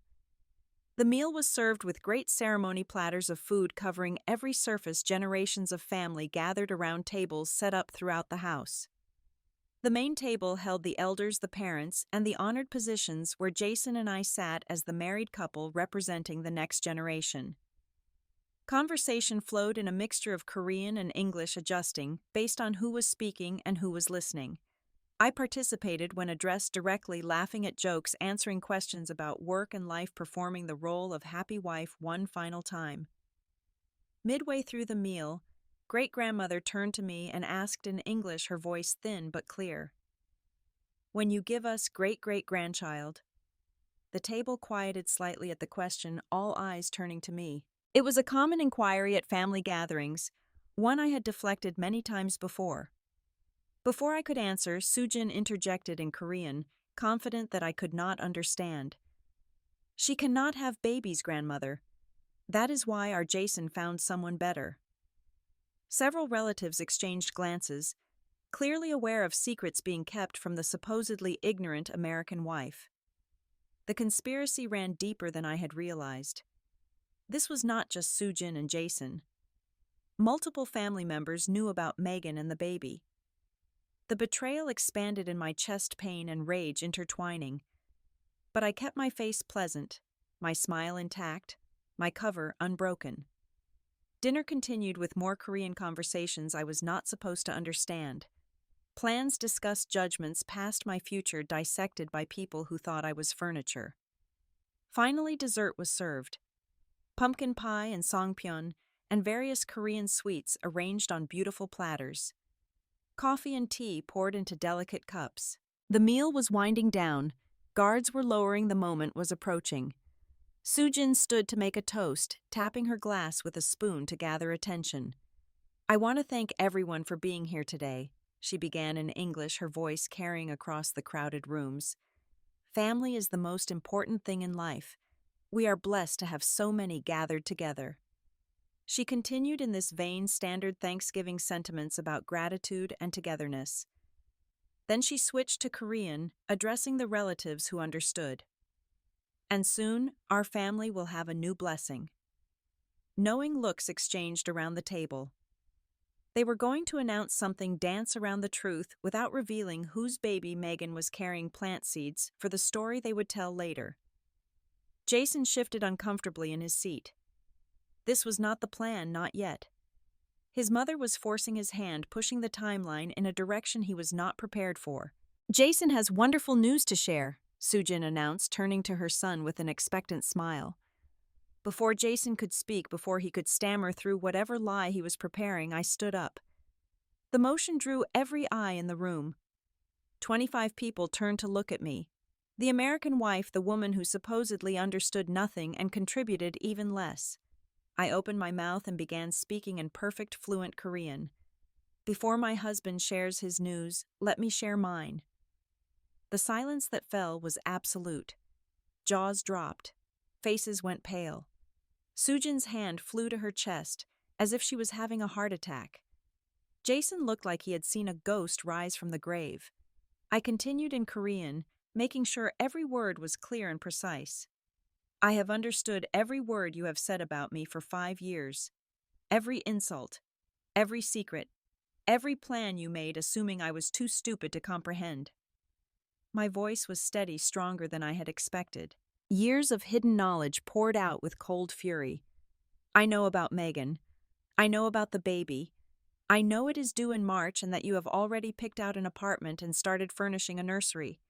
The meal was served with great ceremony, platters of food covering every surface, generations of family gathered around tables set up throughout the house. The main table held the elders, the parents, and the honored positions where Jason and I sat as the married couple representing the next generation. Conversation flowed in a mixture of Korean and English, adjusting based on who was speaking and who was listening. I participated when addressed directly, laughing at jokes, answering questions about work and life, performing the role of happy wife one final time. Midway through the meal, great-grandmother turned to me and asked in English, her voice thin but clear, "When you give us great-great-grandchild?" The table quieted slightly at the question, all eyes turning to me. It was a common inquiry at family gatherings, one I had deflected many times before. Before I could answer, Sujin interjected in Korean, confident that I could not understand. "She cannot have babies, grandmother. That is why our Jason found someone better." Several relatives exchanged glances, clearly aware of secrets being kept from the supposedly ignorant American wife. The conspiracy ran deeper than I had realized. This was not just Sujin and Jason. Multiple family members knew about Megan and the baby. The betrayal expanded in my chest, pain and rage intertwining. But I kept my face pleasant, my smile intact, my cover unbroken. Dinner continued with more Korean conversations I was not supposed to understand. Plans discussed, judgments past my future dissected by people who thought I was furniture. Finally, dessert was served. Pumpkin pie and songpyeon, and various Korean sweets arranged on beautiful platters. Coffee and tea poured into delicate cups. The meal was winding down. Guards were lowering, the moment was approaching. Sujin stood to make a toast, tapping her glass with a spoon to gather attention. "I want to thank everyone for being here today," she began in English, her voice carrying across the crowded rooms. "Family is the most important thing in life. We are blessed to have so many gathered together." She continued in this vein, standard Thanksgiving sentiments about gratitude and togetherness. Then she switched to Korean, addressing the relatives who understood. "And soon, our family will have a new blessing." Knowing looks exchanged around the table. They were going to announce something, dance around the truth without revealing whose baby Megan was carrying, plant seeds for the story they would tell later. Jason shifted uncomfortably in his seat. This was not the plan, not yet. His mother was forcing his hand, pushing the timeline in a direction he was not prepared for. "Jason has wonderful news to share," Sujin announced, turning to her son with an expectant smile. Before Jason could speak, before he could stammer through whatever lie he was preparing, I stood up. The motion drew every eye in the room. 25 people turned to look at me. The American wife, the woman who supposedly understood nothing and contributed even less. I opened my mouth and began speaking in perfect, fluent Korean. "Before my husband shares his news, let me share mine." The silence that fell was absolute. Jaws dropped. Faces went pale. Sujin's hand flew to her chest, as if she was having a heart attack. Jason looked like he had seen a ghost rise from the grave. I continued in Korean, making sure every word was clear and precise. I have understood every word you have said about me for 5 years. Every insult, every secret, every plan you made assuming I was too stupid to comprehend. My voice was steady, stronger than I had expected. Years of hidden knowledge poured out with cold fury. I know about Megan. I know about the baby. I know it is due in March and that you have already picked out an apartment and started furnishing a nursery.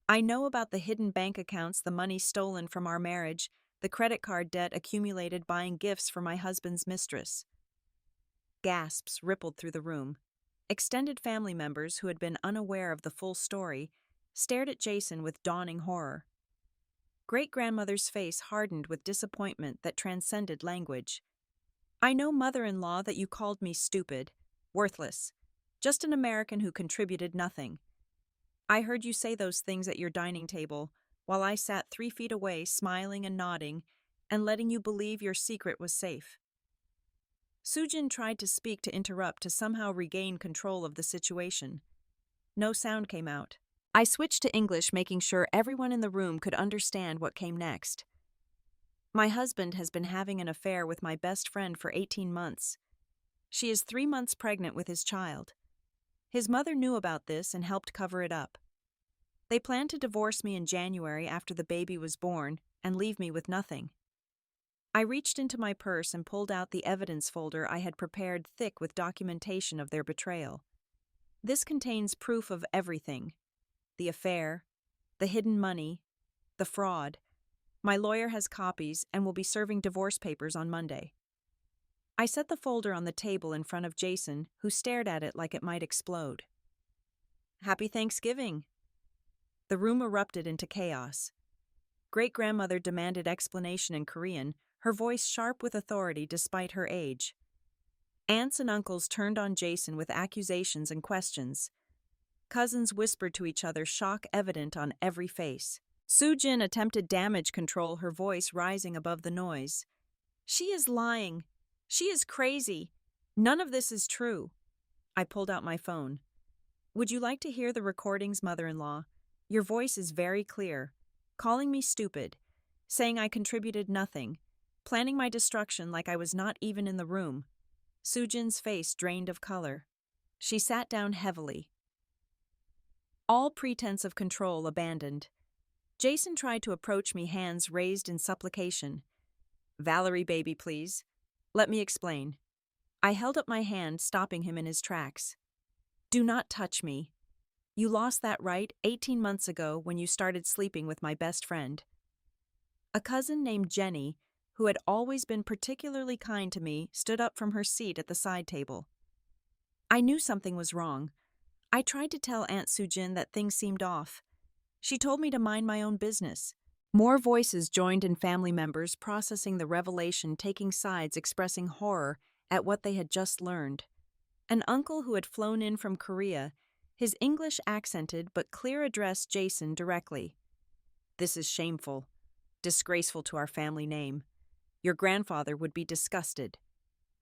I know about the hidden bank accounts, the money stolen from our marriage, the credit card debt accumulated buying gifts for my husband's mistress. Gasps rippled through the room. Extended family members who had been unaware of the full story stared at Jason with dawning horror. Great-grandmother's face hardened with disappointment that transcended language. I know, mother-in-law, that you called me stupid, worthless, just an American who contributed nothing. I heard you say those things at your dining table, while I sat 3 feet away, smiling and nodding, and letting you believe your secret was safe. Sujin tried to speak to interrupt, to somehow regain control of the situation. No sound came out. I switched to English, making sure everyone in the room could understand what came next. My husband has been having an affair with my best friend for 18 months. She is 3 months pregnant with his child. His mother knew about this and helped cover it up. They planned to divorce me in January after the baby was born and leave me with nothing. I reached into my purse and pulled out the evidence folder I had prepared, thick with documentation of their betrayal. This contains proof of everything: the affair, the hidden money, the fraud. My lawyer has copies and will be serving divorce papers on Monday. I set the folder on the table in front of Jason, who stared at it like it might explode. Happy Thanksgiving! The room erupted into chaos. Great-grandmother demanded explanation in Korean, her voice sharp with authority despite her age. Aunts and uncles turned on Jason with accusations and questions. Cousins whispered to each other, shock evident on every face. Sujin attempted damage control, her voice rising above the noise. She is lying. She is crazy. None of this is true. I pulled out my phone. Would you like to hear the recordings, mother-in-law? Your voice is very clear. Calling me stupid. Saying I contributed nothing. Planning my destruction like I was not even in the room. Sujin's face drained of color. She sat down heavily. All pretense of control abandoned. Jason tried to approach me, hands raised in supplication. Valerie, baby, please. Let me explain. I held up my hand, stopping him in his tracks. Do not touch me. You lost that right 18 months ago when you started sleeping with my best friend. A cousin named Jenny, who had always been particularly kind to me, stood up from her seat at the side table. I knew something was wrong. I tried to tell Aunt Sujin that things seemed off. She told me to mind my own business. More voices joined in, family members processing the revelation, taking sides, expressing horror at what they had just learned. An uncle who had flown in from Korea, his English accented but clear, addressed Jason directly. This is shameful, disgraceful to our family name. Your grandfather would be disgusted.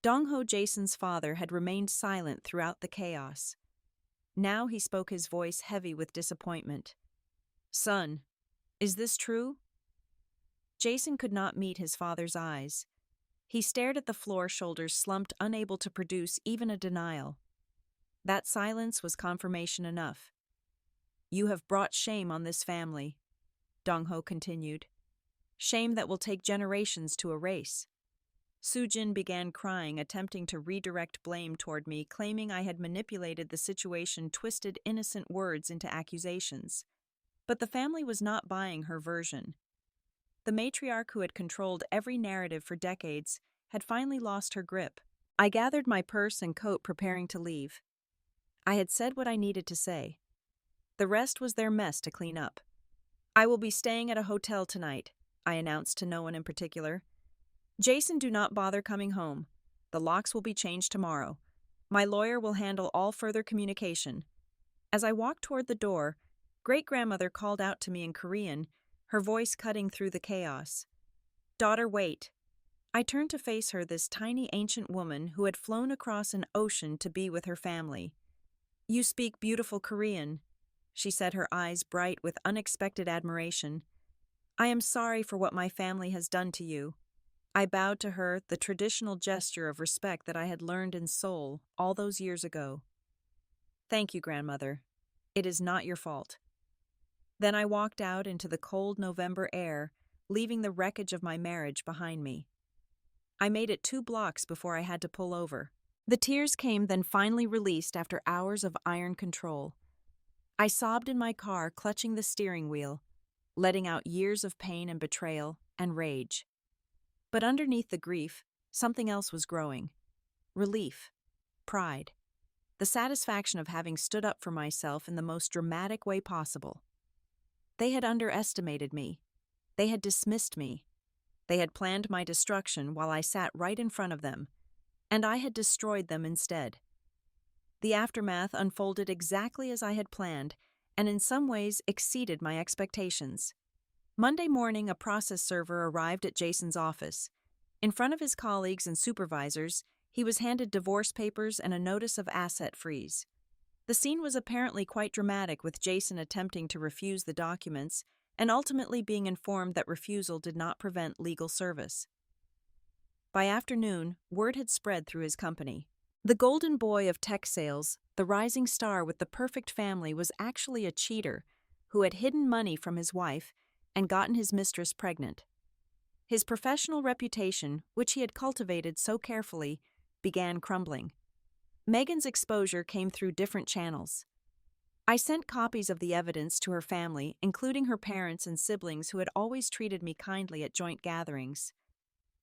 Dongho, Jason's father, had remained silent throughout the chaos. Now he spoke, his voice heavy with disappointment. Son, is this true? Jason could not meet his father's eyes. He stared at the floor, shoulders slumped, unable to produce even a denial. That silence was confirmation enough. You have brought shame on this family, Dongho continued. Shame that will take generations to erase. Sujin began crying, attempting to redirect blame toward me, claiming I had manipulated the situation, twisted innocent words into accusations. But the family was not buying her version. The matriarch who had controlled every narrative for decades had finally lost her grip. I gathered my purse and coat, preparing to leave. I had said what I needed to say. The rest was their mess to clean up. I will be staying at a hotel tonight, I announced to no one in particular. Jason, do not bother coming home. The locks will be changed tomorrow. My lawyer will handle all further communication. As I walked toward the door, great-grandmother called out to me in Korean, her voice cutting through the chaos. Daughter, wait. I turned to face her, this tiny ancient woman who had flown across an ocean to be with her family. You speak beautiful Korean, she said, her eyes bright with unexpected admiration. I am sorry for what my family has done to you. I bowed to her, the traditional gesture of respect that I had learned in Seoul all those years ago. Thank you, grandmother. It is not your fault. Then I walked out into the cold November air, leaving the wreckage of my marriage behind me. I made it 2 blocks before I had to pull over. The tears came, then finally released after hours of iron control. I sobbed in my car, clutching the steering wheel, letting out years of pain and betrayal and rage. But underneath the grief, something else was growing. Relief. Pride. The satisfaction of having stood up for myself in the most dramatic way possible. They had underestimated me. They had dismissed me. They had planned my destruction while I sat right in front of them, and I had destroyed them instead. The aftermath unfolded exactly as I had planned, and in some ways exceeded my expectations. Monday morning, a process server arrived at Jason's office. In front of his colleagues and supervisors, he was handed divorce papers and a notice of asset freeze. The scene was apparently quite dramatic, with Jason attempting to refuse the documents and ultimately being informed that refusal did not prevent legal service. By afternoon, word had spread through his company. The golden boy of tech sales, the rising star with the perfect family, was actually a cheater who had hidden money from his wife and gotten his mistress pregnant. His professional reputation, which he had cultivated so carefully, began crumbling. Megan's exposure came through different channels. I sent copies of the evidence to her family, including her parents and siblings who had always treated me kindly at joint gatherings.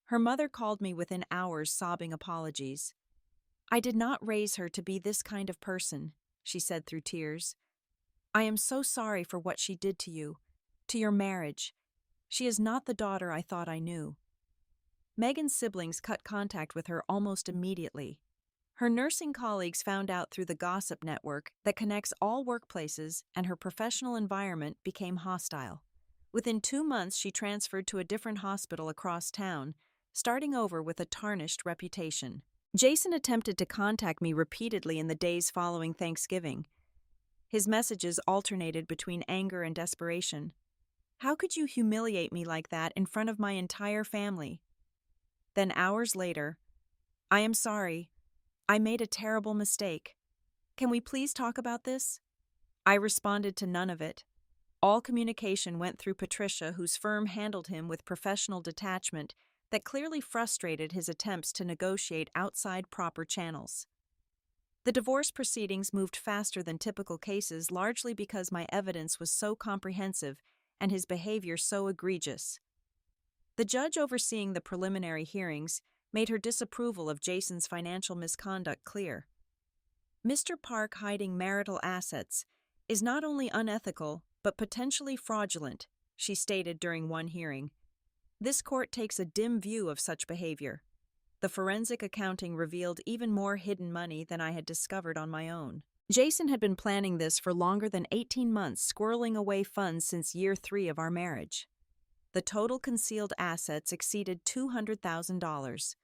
Her mother called me within hours, sobbing apologies. I did not raise her to be this kind of person, she said through tears. I am so sorry for what she did to you, to your marriage. She is not the daughter I thought I knew. Megan's siblings cut contact with her almost immediately. Her nursing colleagues found out through the gossip network that connects all workplaces, and her professional environment became hostile. Within 2 months, she transferred to a different hospital across town, starting over with a tarnished reputation. Jason attempted to contact me repeatedly in the days following Thanksgiving. His messages alternated between anger and desperation. How could you humiliate me like that in front of my entire family? Then hours later, I am sorry. I made a terrible mistake. Can we please talk about this? I responded to none of it. All communication went through Patricia, whose firm handled him with professional detachment that clearly frustrated his attempts to negotiate outside proper channels. The divorce proceedings moved faster than typical cases, largely because my evidence was so comprehensive and his behavior so egregious. The judge overseeing the preliminary hearings made her disapproval of Jason's financial misconduct clear. Mr. Park hiding marital assets is not only unethical, but potentially fraudulent, she stated during one hearing. This court takes a dim view of such behavior. The forensic accounting revealed even more hidden money than I had discovered on my own. Jason had been planning this for longer than 18 months, squirreling away funds since year 3 of our marriage. The total concealed assets exceeded $200,000.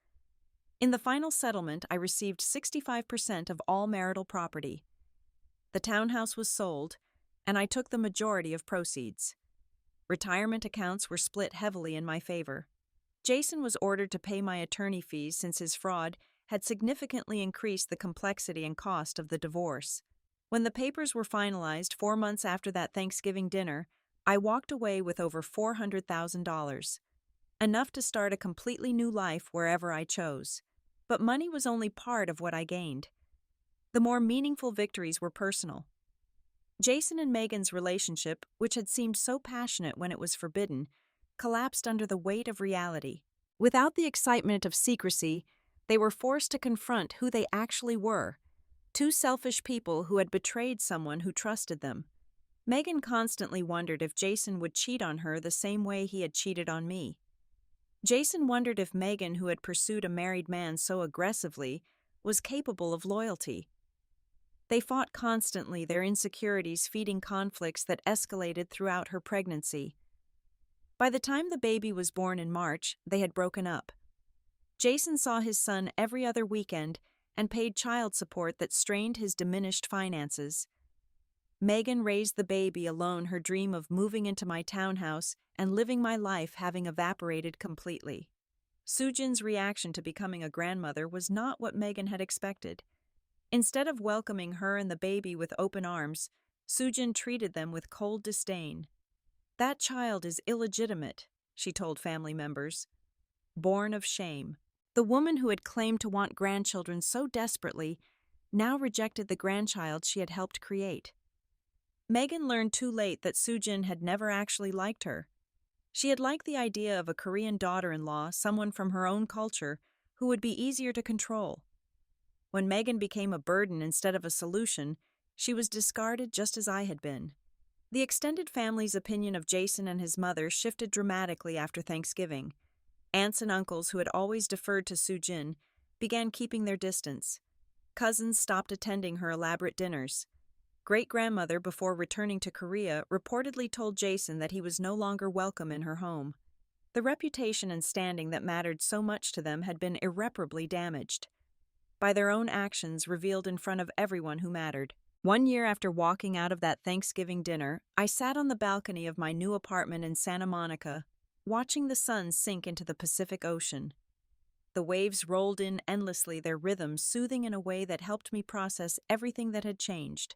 In the final settlement, I received 65% of all marital property. The townhouse was sold, and I took the majority of proceeds. Retirement accounts were split heavily in my favor. Jason was ordered to pay my attorney fees since his fraud had significantly increased the complexity and cost of the divorce. When the papers were finalized 4 months after that Thanksgiving dinner, I walked away with over $400,000, enough to start a completely new life wherever I chose. But money was only part of what I gained. The more meaningful victories were personal. Jason and Megan's relationship, which had seemed so passionate when it was forbidden, collapsed under the weight of reality. Without the excitement of secrecy, they were forced to confront who they actually were, 2 selfish people who had betrayed someone who trusted them. Megan constantly wondered if Jason would cheat on her the same way he had cheated on me. Jason wondered if Megan, who had pursued a married man so aggressively, was capable of loyalty. They fought constantly, their insecurities feeding conflicts that escalated throughout her pregnancy. By the time the baby was born in March, they had broken up. Jason saw his son every other weekend and paid child support that strained his diminished finances. Megan raised the baby alone, her dream of moving into my townhouse and living my life having evaporated completely. Soojin's reaction to becoming a grandmother was not what Megan had expected. Instead of welcoming her and the baby with open arms, Soojin treated them with cold disdain. "That child is illegitimate," she told family members. Born of shame. The woman who had claimed to want grandchildren so desperately now rejected the grandchild she had helped create. Megan learned too late that Soojin had never actually liked her. She had liked the idea of a Korean daughter-in-law, someone from her own culture, who would be easier to control. When Megan became a burden instead of a solution, she was discarded just as I had been. The extended family's opinion of Jason and his mother shifted dramatically after Thanksgiving. Aunts and uncles who had always deferred to Soojin began keeping their distance. Cousins stopped attending her elaborate dinners. Great-grandmother, before returning to Korea, reportedly told Jason that he was no longer welcome in her home. The reputation and standing that mattered so much to them had been irreparably damaged by their own actions revealed in front of everyone who mattered. 1 year after walking out of that Thanksgiving dinner, I sat on the balcony of my new apartment in Santa Monica, watching the sun sink into the Pacific Ocean. The waves rolled in endlessly, their rhythm soothing in a way that helped me process everything that had changed.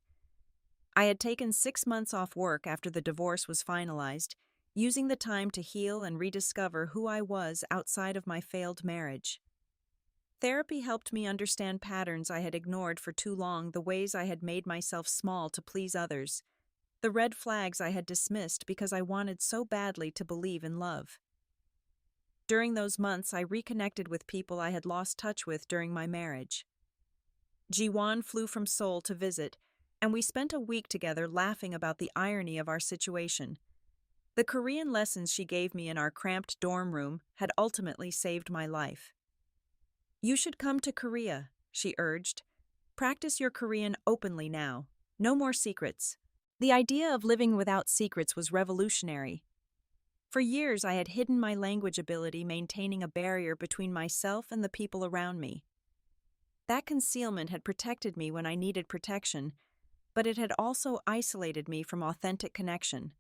I had taken 6 months off work after the divorce was finalized, using the time to heal and rediscover who I was outside of my failed marriage. Therapy helped me understand patterns I had ignored for too long, the ways I had made myself small to please others, the red flags I had dismissed because I wanted so badly to believe in love. During those months, I reconnected with people I had lost touch with during my marriage. Jiwon flew from Seoul to visit, and we spent a week together laughing about the irony of our situation. The Korean lessons she gave me in our cramped dorm room had ultimately saved my life. "You should come to Korea," she urged. "Practice your Korean openly now. No more secrets." The idea of living without secrets was revolutionary. For years, I had hidden my language ability, maintaining a barrier between myself and the people around me. That concealment had protected me when I needed protection, but it had also isolated me from authentic connection.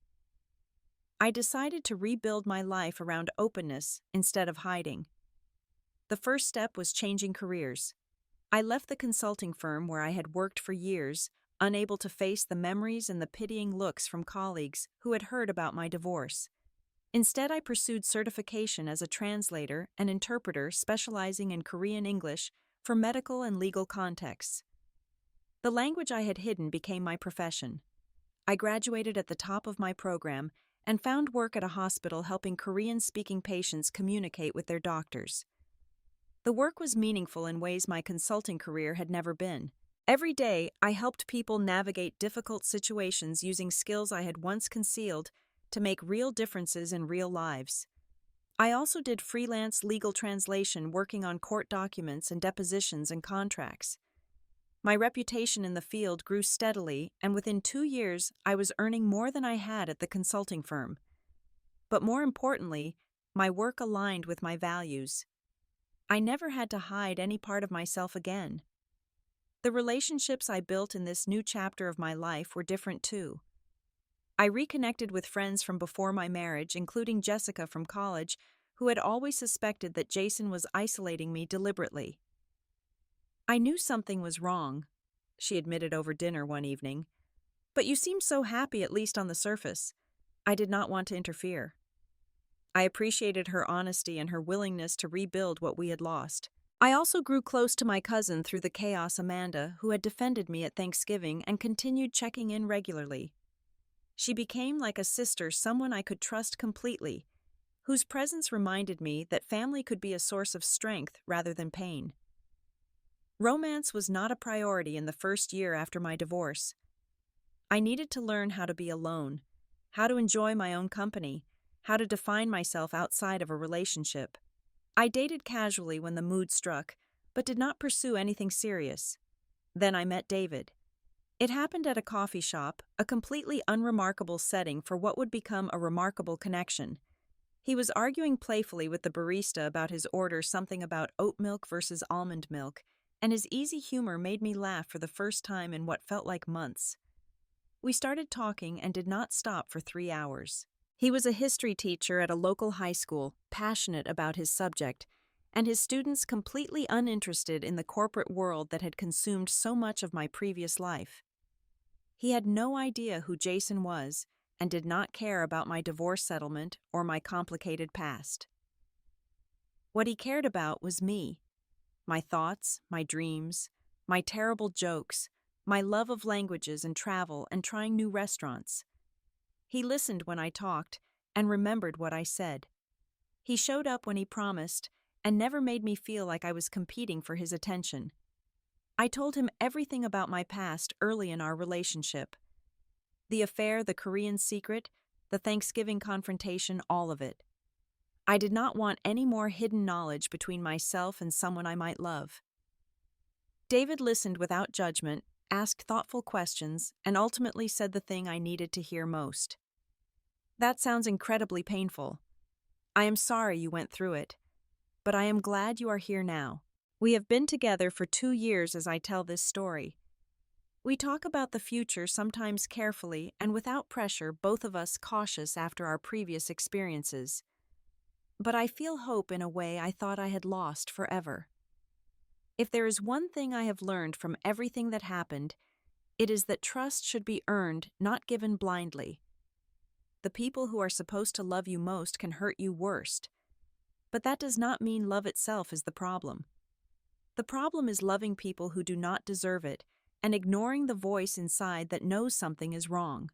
I decided to rebuild my life around openness instead of hiding. The first step was changing careers. I left the consulting firm where I had worked for years, unable to face the memories and the pitying looks from colleagues who had heard about my divorce. Instead, I pursued certification as a translator and interpreter specializing in Korean English for medical and legal contexts. The language I had hidden became my profession. I graduated at the top of my program and found work at a hospital helping Korean-speaking patients communicate with their doctors. The work was meaningful in ways my consulting career had never been. Every day, I helped people navigate difficult situations using skills I had once concealed to make real differences in real lives. I also did freelance legal translation, working on court documents and depositions and contracts. My reputation in the field grew steadily, and within 2 years, I was earning more than I had at the consulting firm. But more importantly, my work aligned with my values. I never had to hide any part of myself again. The relationships I built in this new chapter of my life were different too. I reconnected with friends from before my marriage, including Jessica from college, who had always suspected that Jason was isolating me deliberately. "I knew something was wrong," she admitted over dinner one evening. "But you seemed so happy, at least on the surface." I did not want to interfere. I appreciated her honesty and her willingness to rebuild what we had lost. I also grew close to my cousin through the chaos, Amanda, who had defended me at Thanksgiving and continued checking in regularly. She became like a sister, someone I could trust completely, whose presence reminded me that family could be a source of strength rather than pain. Romance was not a priority in the first year after my divorce. I needed to learn how to be alone, how to enjoy my own company, how to define myself outside of a relationship. I dated casually when the mood struck, but did not pursue anything serious. Then I met David. It happened at a coffee shop, a completely unremarkable setting for what would become a remarkable connection. He was arguing playfully with the barista about his order, something about oat milk versus almond milk, and his easy humor made me laugh for the first time in what felt like months. We started talking and did not stop for 3 hours. He was a history teacher at a local high school, passionate about his subject, and his students completely uninterested in the corporate world that had consumed so much of my previous life. He had no idea who Jason was and did not care about my divorce settlement or my complicated past. What he cared about was me, my thoughts, my dreams, my terrible jokes, my love of languages and travel and trying new restaurants. He listened when I talked and remembered what I said. He showed up when he promised and never made me feel like I was competing for his attention. I told him everything about my past early in our relationship. The affair, the Korean secret, the Thanksgiving confrontation, all of it. I did not want any more hidden knowledge between myself and someone I might love. David listened without judgment, asked thoughtful questions, and ultimately said the thing I needed to hear most. That sounds incredibly painful. I am sorry you went through it, but I am glad you are here now. We have been together for 2 years as I tell this story. We talk about the future sometimes carefully and without pressure, both of us cautious after our previous experiences. But I feel hope in a way I thought I had lost forever. If there is one thing I have learned from everything that happened, it is that trust should be earned, not given blindly. The people who are supposed to love you most can hurt you worst. But that does not mean love itself is the problem. The problem is loving people who do not deserve it and ignoring the voice inside that knows something is wrong.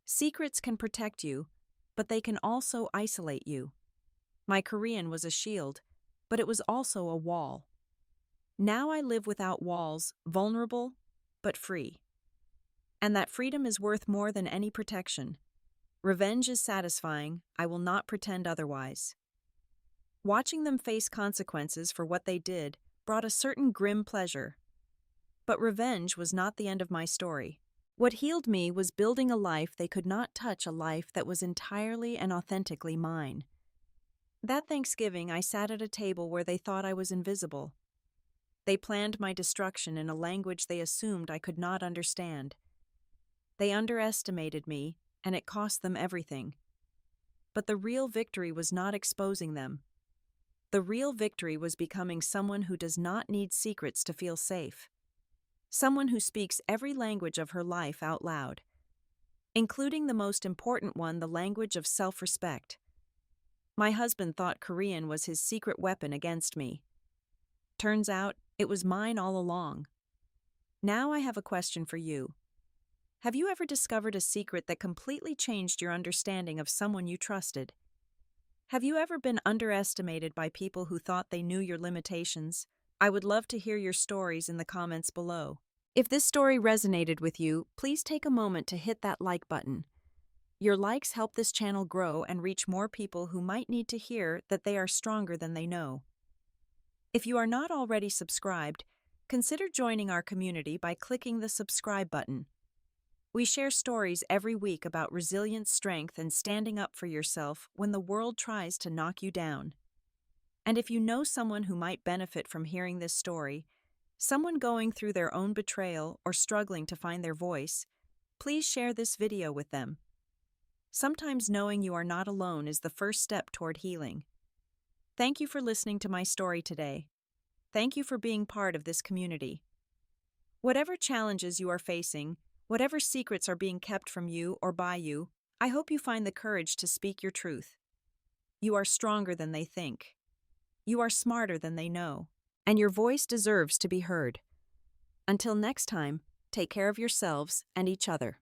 Secrets can protect you, but they can also isolate you. My Korean was a shield, but it was also a wall. Now I live without walls, vulnerable, but free. And that freedom is worth more than any protection. Revenge is satisfying, I will not pretend otherwise. Watching them face consequences for what they did brought a certain grim pleasure. But revenge was not the end of my story. What healed me was building a life they could not touch, a life that was entirely and authentically mine. That Thanksgiving, I sat at a table where they thought I was invisible. They planned my destruction in a language they assumed I could not understand. They underestimated me, and it cost them everything. But the real victory was not exposing them. The real victory was becoming someone who does not need secrets to feel safe. Someone who speaks every language of her life out loud, including the most important one, the language of self-respect. My husband thought Korean was his secret weapon against me. Turns out, it was mine all along. Now I have a question for you. Have you ever discovered a secret that completely changed your understanding of someone you trusted? Have you ever been underestimated by people who thought they knew your limitations? I would love to hear your stories in the comments below. If this story resonated with you, please take a moment to hit that like button. Your likes help this channel grow and reach more people who might need to hear that they are stronger than they know. If you are not already subscribed, consider joining our community by clicking the subscribe button. We share stories every week about resilience, strength, and standing up for yourself when the world tries to knock you down. And if you know someone who might benefit from hearing this story, someone going through their own betrayal or struggling to find their voice, please share this video with them. Sometimes knowing you are not alone is the first step toward healing. Thank you for listening to my story today. Thank you for being part of this community. Whatever challenges you are facing, whatever secrets are being kept from you or by you, I hope you find the courage to speak your truth. You are stronger than they think. You are smarter than they know. And your voice deserves to be heard. Until next time, take care of yourselves and each other.